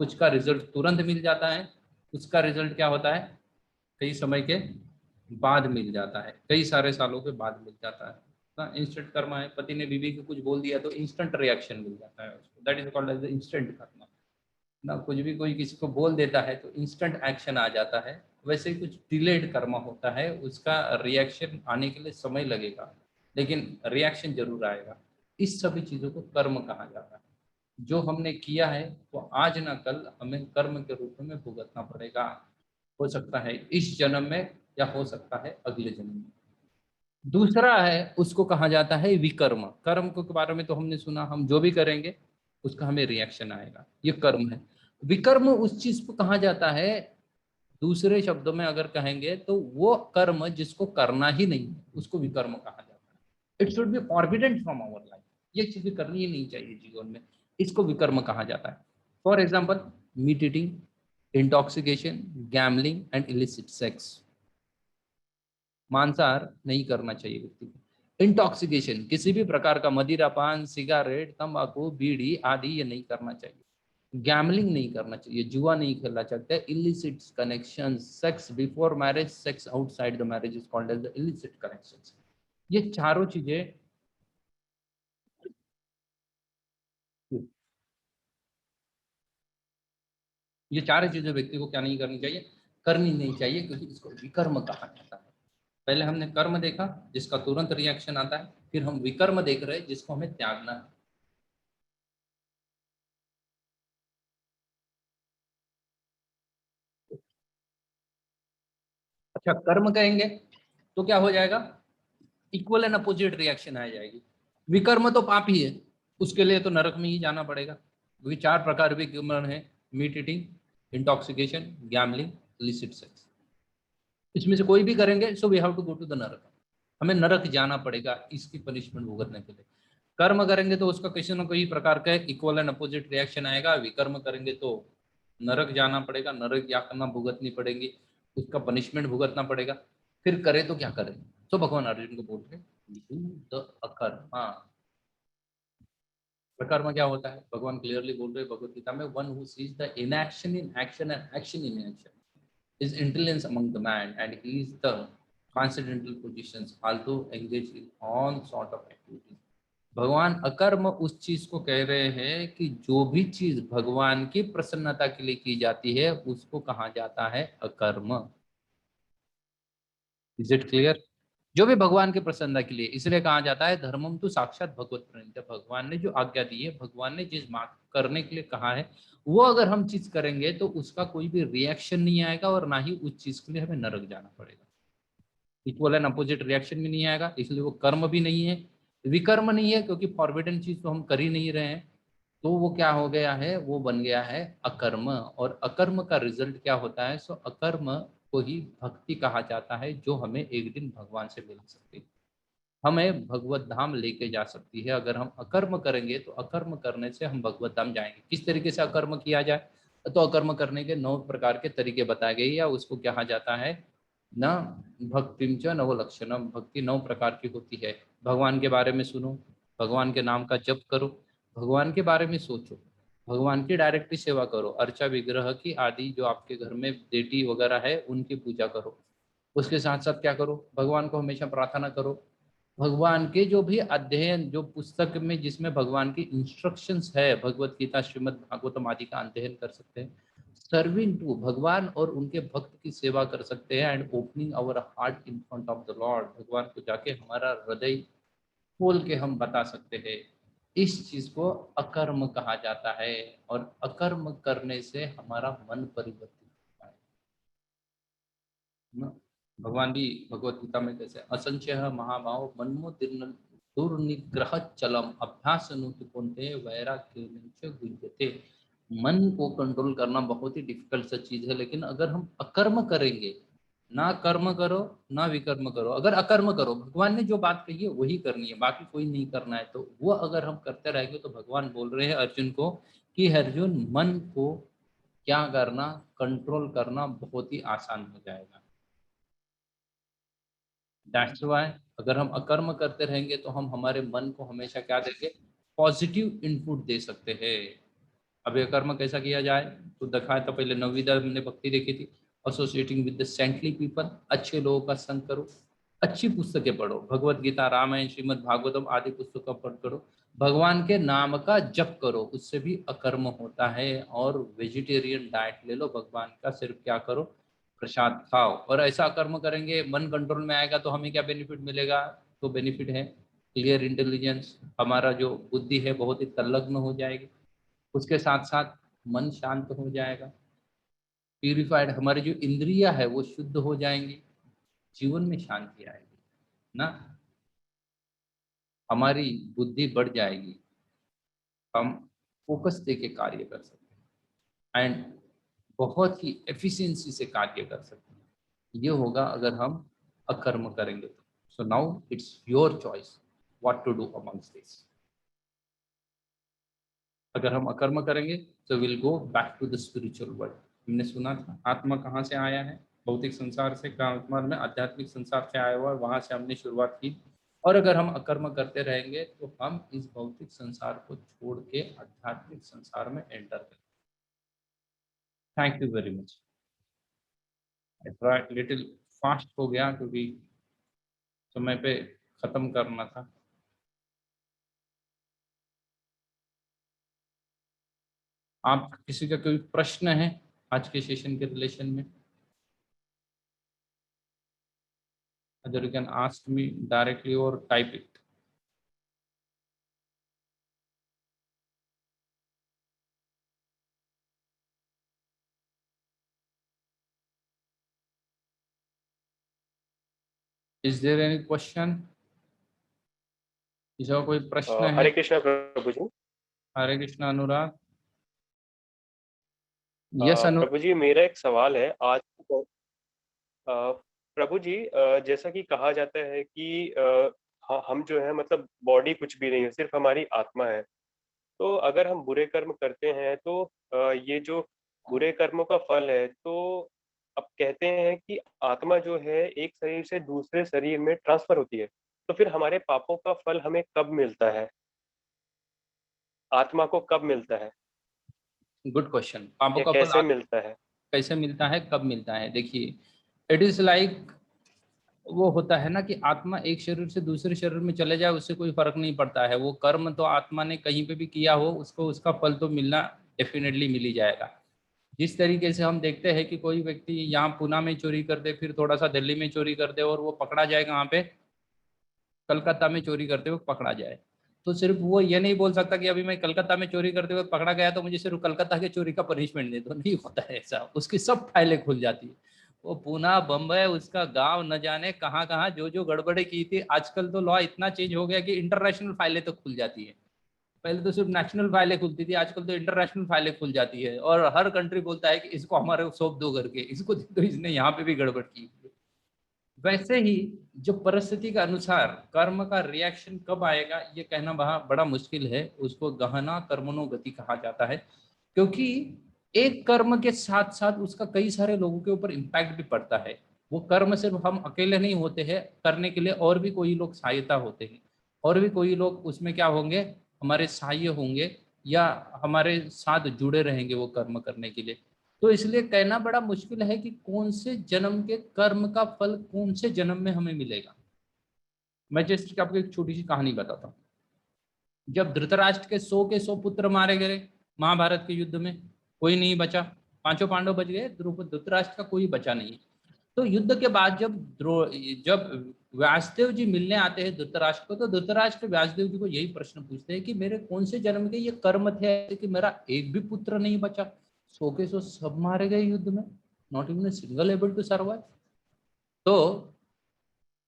कुछ का रिजल्ट तुरंत मिल जाता है, कुछ का रिजल्ट क्या होता है, कई समय के बाद मिल जाता है, कई सारे सालों के बाद मिल जाता है ना। इंस्टेंट कर्मा है, पति ने बीवी को कुछ बोल दिया तो इंस्टेंट रिएक्शन मिल जाता है उसको, that is called as instant karma ना। कुछ भी कोई किसी को बोल देता है तो इंस्टेंट एक्शन आ जाता है। वैसे ही कुछ डिलेड कर्मा होता है, उसका रिएक्शन आने के लिए समय लगेगा, लेकिन रिएक्शन जरूर आएगा। इस सभी चीजों को कर्म कहा जाता है। जो हमने किया है वो आज ना कल हमें कर्म के रूप में भुगतना पड़ेगा। हो सकता है इस जन्म में, या हो सकता है अगले जन्म में। दूसरा है, उसको कहा जाता है विकर्म। कर्म के बारे में तो हमने सुना, हम जो भी करेंगे उसका हमें रिएक्शन आएगा, ये कर्म है। विकर्म उस चीज को कहा जाता है, दूसरे शब्दों में अगर कहेंगे तो वो कर्म जिसको करना ही नहीं है उसको विकर्म कहा जाता है। It should be forbidden from our life. ये चीजें करनी ही नहीं चाहिए जीवन में, इसको विकर्म कहा जाता है। For example, meet eating, intoxication, gambling and illicit sex. मांसाहार नहीं करना चाहिए व्यक्ति को। इंटॉक्सिकेशन, किसी भी प्रकार का मदिरापान, सिगारेट, तंबाकू, बीड़ी आदि ये नहीं करना चाहिए। गैमलिंग नहीं करना चाहिए, जुआ नहीं खेलना चाहिए। Illicit connection, sex before marriage, sex outside the marriage is called as the illicit connections. ये चारों चीजें, ये चार चीजें व्यक्ति को क्या नहीं करनी चाहिए? करनी नहीं चाहिए, क्योंकि इसको विकर्म कहा जाता है। पहले हमने कर्म देखा जिसका तुरंत रिएक्शन आता है, फिर हम विकर्म देख रहे हैं जिसको हमें त्यागना है। अच्छा, कर्म कहेंगे तो क्या हो जाएगा? इक्वल एंड अपोजिट रिएक्शन आ जाएगी। विकर्म तो पाप ही है, उसके लिए तो नरक में ही जाना पड़ेगा, क्योंकि 4 प्रकार के कर्म है: meat eating, intoxication, gambling, illicit sex. इसमें से कोई भी करेंगे so we have to go to the narak. हमें नरक जाना पड़ेगा इसकी पनिशमेंट भुगतने के लिए। कर्म करेंगे तो उसका किसी न कोई प्रकार का इक्वल एंड अपोजिट रिएक्शन आएगा। विकर्म करेंगे तो नरक जाना पड़ेगा, नरक यातना भुगतनी पड़ेगी, उसका पनिशमेंट भुगतना पड़ेगा। फिर करे तो क्या करें? तो भगवान अर्जुन को बोल रहे डू द अकर्म। हाँ, अकर्म क्या होता है? भगवान क्लियरली बोल रहे भगवत गीता में, one who seize the inaction in action and action in action is intelligence among the man, and he is the transcendental positions although engaged in all sort of activities। भगवान अकर्म उस चीज को कह रहे हैं कि जो भी चीज भगवान की प्रसन्नता के लिए की जाती है उसको कहा जाता है अकर्म। Is it clear? जो भी भगवान की प्रसन्नता के लिए, इसलिए कहा जाता है धर्मम तो साक्षात भगवत प्रणीत। भगवान ने जो आज्ञा दी है, भगवान ने जिस बात करने के लिए कहा है, वो अगर हम चीज करेंगे तो उसका कोई भी रिएक्शन नहीं आएगा, और ना ही उस चीज के लिए हमें नरक जाना पड़ेगा। इक्वल एंड अपोजिट रिएक्शन भी नहीं आएगा, इसलिए वो कर्म भी नहीं है, विकर्म नहीं है, क्योंकि फॉरबिडन चीज तो हम कर ही नहीं रहे हैं। तो वो क्या हो गया है? वो बन गया है अकर्म। और अकर्म का रिजल्ट क्या होता है? सो अकर्म को ही भक्ति कहा जाता है, जो हमें एक दिन भगवान से मिल सकती है, हमें भगवत धाम लेके जा सकती है। अगर हम अकर्म करेंगे तो अकर्म करने से हम भगवत धाम जाएंगे। किस तरीके से अकर्म किया जाए? तो अकर्म करने के 9 प्रकार के तरीके बताए गए, या उसको कहा जाता है न भक्तिम च नवलक्षणम। भक्ति 9 प्रकार की होती है। भगवान के बारे में सुनो, भगवान के नाम का जप करो, भगवान के बारे में सोचो, भगवान की डायरेक्टली सेवा करो, अर्चा विग्रह की आदि जो आपके घर में देटी वगैरह है उनकी पूजा करो। उसके साथ साथ क्या करो? भगवान को हमेशा प्रार्थना करो। भगवान के जो भी अध्ययन, जो पुस्तक में जिसमें भगवान की इंस्ट्रक्शंस है, भगवत गीता, श्रीमद् भागवतम आदि का अध्ययन कर सकते हैं। सर्विंग टू भगवान और उनके भक्त की सेवा कर सकते हैं, and opening our heart in front of the lord. भगवान को जाके हमारा हृदय खोल के हम बता सकते हैं। इस चीज को अकर्म कहा जाता है, और अकर्म करने से हमारा मन परिवर्तित होता है। ना? भगवान भी भगवत गीता में कैसे असंचय महाभाव मन्मो दुर्निग्रह चलम अभ्यास अनुते वैराग्य गुह्यते। मन को कंट्रोल करना बहुत ही डिफिकल्ट सा चीज है, लेकिन अगर हम अकर्म करेंगे, ना कर्म करो ना विकर्म करो, अगर अकर्म करो, भगवान ने जो बात कही है वही करनी है, बाकी कोई नहीं करना है, तो वो अगर हम करते रहेंगे तो भगवान बोल रहे हैं अर्जुन को कि अर्जुन मन को क्या करना, कंट्रोल करना बहुत ही आसान हो जाएगा। दैट्स व्हाई अगर हम अकर्म करते रहेंगे तो हम हमारे मन को हमेशा क्या देंगे, पॉजिटिव इनपुट दे सकते हैं। अभी अकर्म कैसा किया जाए तो दिखाया, तो पहले नवविधा हमने भक्ति देखी थी, associating with the saintly people, अच्छे लोगों का संग करो, अच्छी पुस्तकें पढ़ो, भगवत गीता, रामायण, श्रीमद् भागवतम आदि पुस्तकों का पढ़ करो, भगवान के नाम का जप करो, उससे भी अकर्म होता है। और वेजिटेरियन डाइट ले लो, भगवान का सिर्फ क्या करो, प्रसाद खाओ। और ऐसा कर्म करेंगे मन कंट्रोल में आएगा तो हमें क्या बेनिफिट मिलेगा, तो बेनिफिट है क्लियर इंटेलिजेंस, हमारा जो बुद्धि है बहुत ही संलग्न हो जाएगी, उसके साथ साथ मन शांत हो जाएगा, प्यूरिफाइड, हमारी जो इंद्रिया है वो शुद्ध हो जाएंगी, जीवन में शांति आएगी ना, हमारी बुद्धि बढ़ जाएगी, हम फोकस दे के कार्य कर सकते हैं एंड बहुत ही एफिशिएंसी से कार्य कर सकते हैं। ये होगा अगर हम अकर्म करेंगे तो। So now it's your choice what to do amongst this. अगर हम अकर्म करेंगे तो will go back to the spiritual world. हमने सुना था आत्मा कहाँ से आया है, भौतिक संसार से, आत्मा में आध्यात्मिक संसार से आया हुआ है, वहां से हमने शुरुआत की। और अगर हम अकर्म करते रहेंगे तो हम इस भौतिक संसार को छोड़ के आध्यात्मिक संसार में एंटर करेंगे। Thank you very much. Little fast हो गया क्योंकि समय पे खत्म करना था। आप किसी का कोई प्रश्न है आज के सेशन के रिलेशन में? Either you can ask me directly or type it. Is there any question? इसका कोई प्रश्न है? हरे कृष्णा प्रभु जी। हरे कृष्णा अनुराग। यस अनुराग। प्रभु जी मेरा एक सवाल है आज। प्रभु जी जैसा कि कहा जाता है कि हम जो है मतलब बॉडी कुछ भी नहीं है, सिर्फ हमारी आत्मा है। तो अगर हम बुरे कर्म करते हैं तो ये जो बुरे कर्मों का फल है, तो अब कहते हैं कि आत्मा जो है एक शरीर से दूसरे शरीर में ट्रांसफर होती है, तो फिर हमारे पापों का फल हमें कब मिलता है, आत्मा को कब मिलता है, गुड क्वेश्चन। पापों या का फल कैसे मिलता है? कैसे मिलता है, कब मिलता है? देखिए, इट इज लाइक वो होता है ना कि आत्मा एक शरीर से दूसरे शरीर में चले जाए, उससे कोई फर्क नहीं पड़ता है। वो कर्म तो आत्मा ने कहीं पे भी किया हो, उसको उसका फल तो मिलना डेफिनेटली मिल ही जाएगा। जिस तरीके से हम देखते हैं कि कोई व्यक्ति यहाँ पुणे में चोरी कर दे, फिर थोड़ा सा दिल्ली में चोरी कर दे और वो पकड़ा जाए कहाँ पे, कलकत्ता में चोरी करते हुए पकड़ा जाए, तो सिर्फ वो ये नहीं बोल सकता कि अभी मैं कलकत्ता में चोरी करते हुए पकड़ा गया तो मुझे सिर्फ कलकत्ता के चोरी का पनिशमेंट दे दो। नहीं होता है ऐसा, उसकी सब फाइलें खुल जाती है। वो पुणे बम्बई उसका गांव न जाने कहाँ कहाँ जो जो गड़बड़े की थी, आजकल तो लॉ इतना चेंज हो गया कि इंटरनेशनल फाइलें तो खुल जाती है। पहले तो सिर्फ नेशनल फाइलें खुलती थी, आजकल तो इंटरनेशनल फाइलें खुल जाती है और हर कंट्री बोलता है कि इसको हमारे सौंप दो करके, इसको दे दो, इसने यहाँ पे भी गड़बड़ की। वैसे ही जो परिस्थिति के अनुसार कर्म का रिएक्शन कब आएगा ये कहना बड़ा मुश्किल है। उसको गहना कर्मणो गति कहा जाता है, क्योंकि एक कर्म के साथ साथ उसका कई सारे लोगों के ऊपर इम्पैक्ट भी पड़ता है। वो कर्म सिर्फ हम अकेले नहीं होते हैं करने के लिए, और भी कोई लोग सहायता होते हैं, और भी कोई लोग उसमें क्या होंगे, हमारे सहाय होंगे या हमारे साथ जुड़े रहेंगे वो कर्म करने के लिए। तो इसलिए कहना बड़ा मुश्किल है कि कौन से जन्म के कर्म का फल कौन से जन्म में हमें मिलेगा। मैं जस्ट आपको एक छोटी सी कहानी बताता हूँ। जब धृतराष्ट्र के 100 पुत्र मारे गए महाभारत के युद्ध में, कोई नहीं बचा, पांचों पांडव बच गए, धृतराष्ट्र का कोई बचा नहीं। तो युद्ध के बाद जब व्यासदेव जी मिलने आते हैं धृतराष्ट्र को, तो धृतराष्ट्र व्यासदेव जी को यही प्रश्न पूछते हैं कि मेरे कौन से जन्म के ये कर्म थे कि मेरा एक भी पुत्र नहीं बचा, 100 के 100 सब मारे गए युद्ध में, not even single able to survive. तो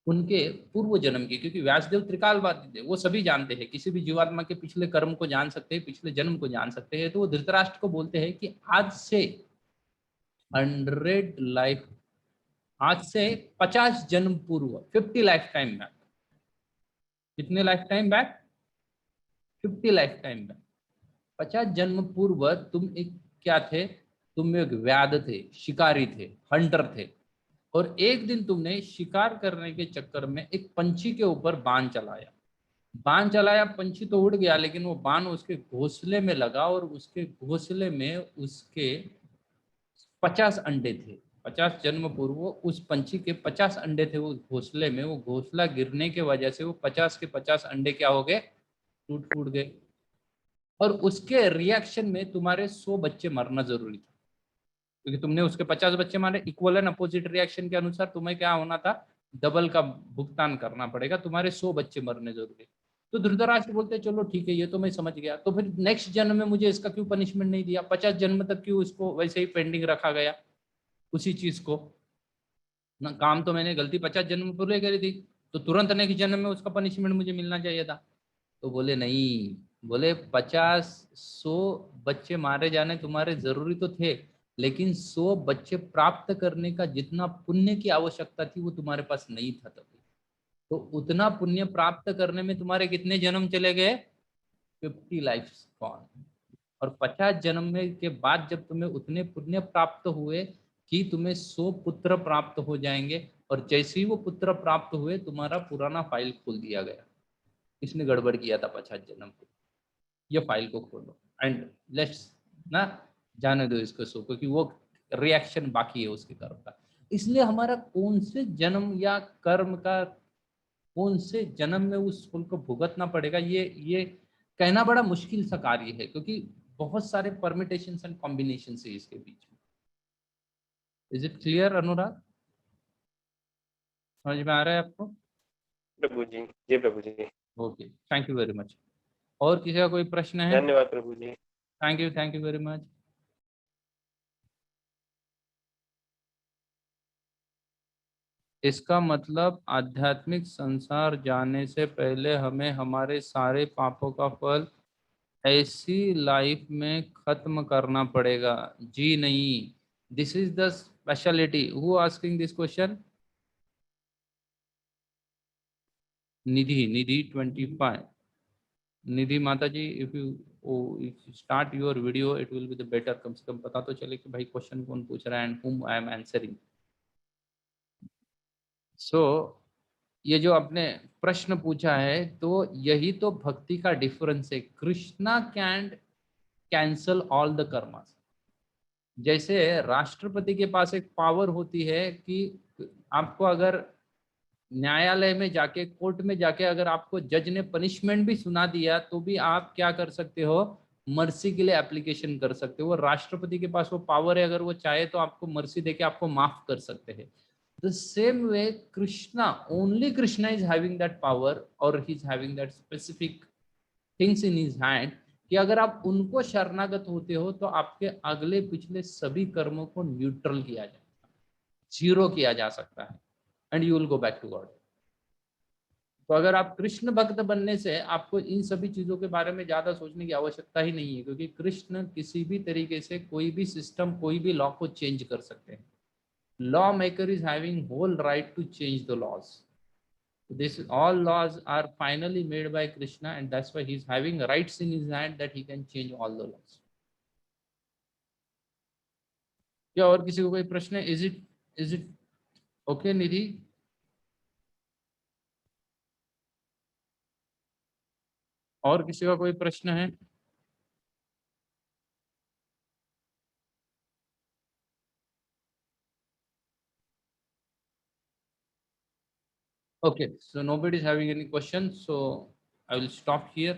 उनके पूर्व जन्म की, क्योंकि व्यासदेव त्रिकालवादी थे, वो सभी जानते हैं, किसी भी जीवात्मा के पिछले कर्म को जान सकते हैं, पिछले जन्म को जान सकते हैं। तो वो धृतराष्ट्र को बोलते हैं कि आज से 100 लाइफ, आज से 50 जन्म पूर्व, 50 लाइफ टाइम बैक। कितने life time back? 50 life time back. 50 जन्म पूर्व तुम एक क्या थे? तुम एक व्याध थे, शिकारी थे, हंटर थे। और एक दिन तुमने शिकार करने के चक्कर में एक पंछी के ऊपर बाण चलाया। बाण चलाया, पंछी तो उड़ गया, लेकिन वो बाण उसके घोंसले में लगा और उसके घोंसले में उसके 50 अंडे थे। 50 जन्म पूर्व उस पंछी के 50 अंडे थे वो घोंसले में। वो घोंसला गिरने के वजह से वो 50 के 50 अंडे क्या हो गए? टूट फूट गए। और उसके रिएक्शन में तुम्हारे 100 बच्चे मरना जरूरी था, क्योंकि तुमने उसके 50 बच्चे मारे। इक्वल एंड अपोजिट रिएक्शन के अनुसार तुम्हें क्या होना था? डबल का भुगतान करना पड़ेगा, तुम्हारे 100 बच्चे मरने जरूरी। तो धृतराष्ट्र बोलते चलो ठीक है, ये तो मैं समझ गया, तो फिर नेक्स्ट जन्म में मुझे इसका क्यों पनिशमेंट नहीं दिया? 50 जन्म तक क्यों इसको वैसे ही पेंडिंग रखा गया उसी चीज को? ना, काम तो मैंने गलती 50 जन्म पूरे करी थी, तो तुरंत नेक्स्ट जन्म में उसका पनिशमेंट मुझे मिलना चाहिए था। तो बोले नहीं, बोले 50-100 बच्चे मारे जाने तुम्हारे जरूरी तो थे, लेकिन 100 बच्चे प्राप्त करने का जितना पुण्य की आवश्यकता थी वो तुम्हारे पास नहीं था तभी। तो उतना पुण्य प्राप्त करने में तुम्हारे कितने जन्म चले गए? 50 लाइफ स्पॉन। और 50 जन्म में के बाद जब तुम्हें उतने पुण्य प्राप्त हुए कि तुम्हें 100 पुत्र प्राप्त हो जाएंगे, और जैसे ही वो पुत्र प्राप्त हुए तुम्हारा पुराना फाइल खोल दिया गया। इसने गड़बड़ किया था 50 जन्म को, ये फाइल को खोलो एंड लेट्स ना जाने दो इसको सो, क्योंकि वो रिएक्शन बाकी है उसके कर्म का। इसलिए हमारा कौन से जन्म या कर्म का कौन से जन्म में उस फल को भुगतना पड़ेगा, ये कहना बड़ा मुश्किल सा कार्य है, क्योंकि बहुत सारे परमिटेशंस एंड कॉम्बिनेशन है इसके बीच में। Is it clear Anurag? समझ में आ रहा है आपको? प्रभु जी, जी प्रभु जी। Okay, thank you very much. और किसी का कोई प्रश्न है? धन्यवाद प्रभु जी। Thank you very much. इसका मतलब आध्यात्मिक संसार जाने से पहले हमें हमारे सारे पापों का फल ऐसी लाइफ में खत्म करना पड़ेगा? जी नहीं, this is the speciality. Who asking this question? Nidhi, Nidhi 25। Nidhi माता जी, if you start your video it will be the better, कम से कम पता तो चले कि भाई क्वेश्चन कौन पूछ रहा है एंड हुम आई एम आंसरिंग। सो ये जो आपने प्रश्न पूछा है, तो यही तो भक्ति का डिफरेंस है। Krishna can cancel all the karmas. जैसे राष्ट्रपति के पास एक पावर होती है कि आपको अगर न्यायालय में जाके, कोर्ट में जाके अगर आपको जज ने पनिशमेंट भी सुना दिया तो भी आप क्या कर सकते हो? मर्सी के लिए एप्लीकेशन कर सकते हो। राष्ट्रपति के पास वो पावर है, अगर वो चाहे तो आपको मर्सी देके आपको माफ कर सकते हैं। The same way Krishna, only Krishna is having that power, or he's having that specific things in his hand, कि अगर आप उनको शरणागत होते हो तो आपके अगले पिछले सभी कर्मों को न्यूट्रल किया जाए, जीरो किया जा सकता है, and you will go back to God. तो अगर आप कृष्ण भक्त बनने से आपको इन सभी चीजों के बारे में ज्यादा सोचने की आवश्यकता ही नहीं है, क्योंकि कृष्ण किसी भी तरीके से कोई भी सिस्टम, कोई भी लॉ को चेंज कर सकते हैं। Lawmaker is having whole right to change the laws. This all laws are finally made by Krishna, and that's why he's having rights in his hand that he can change all the laws. क्या और किसी को कोई प्रश्न है? Is it okay निधि? और किसी का कोई प्रश्न है? Okay, so nobody is having any questions, so I will stop here.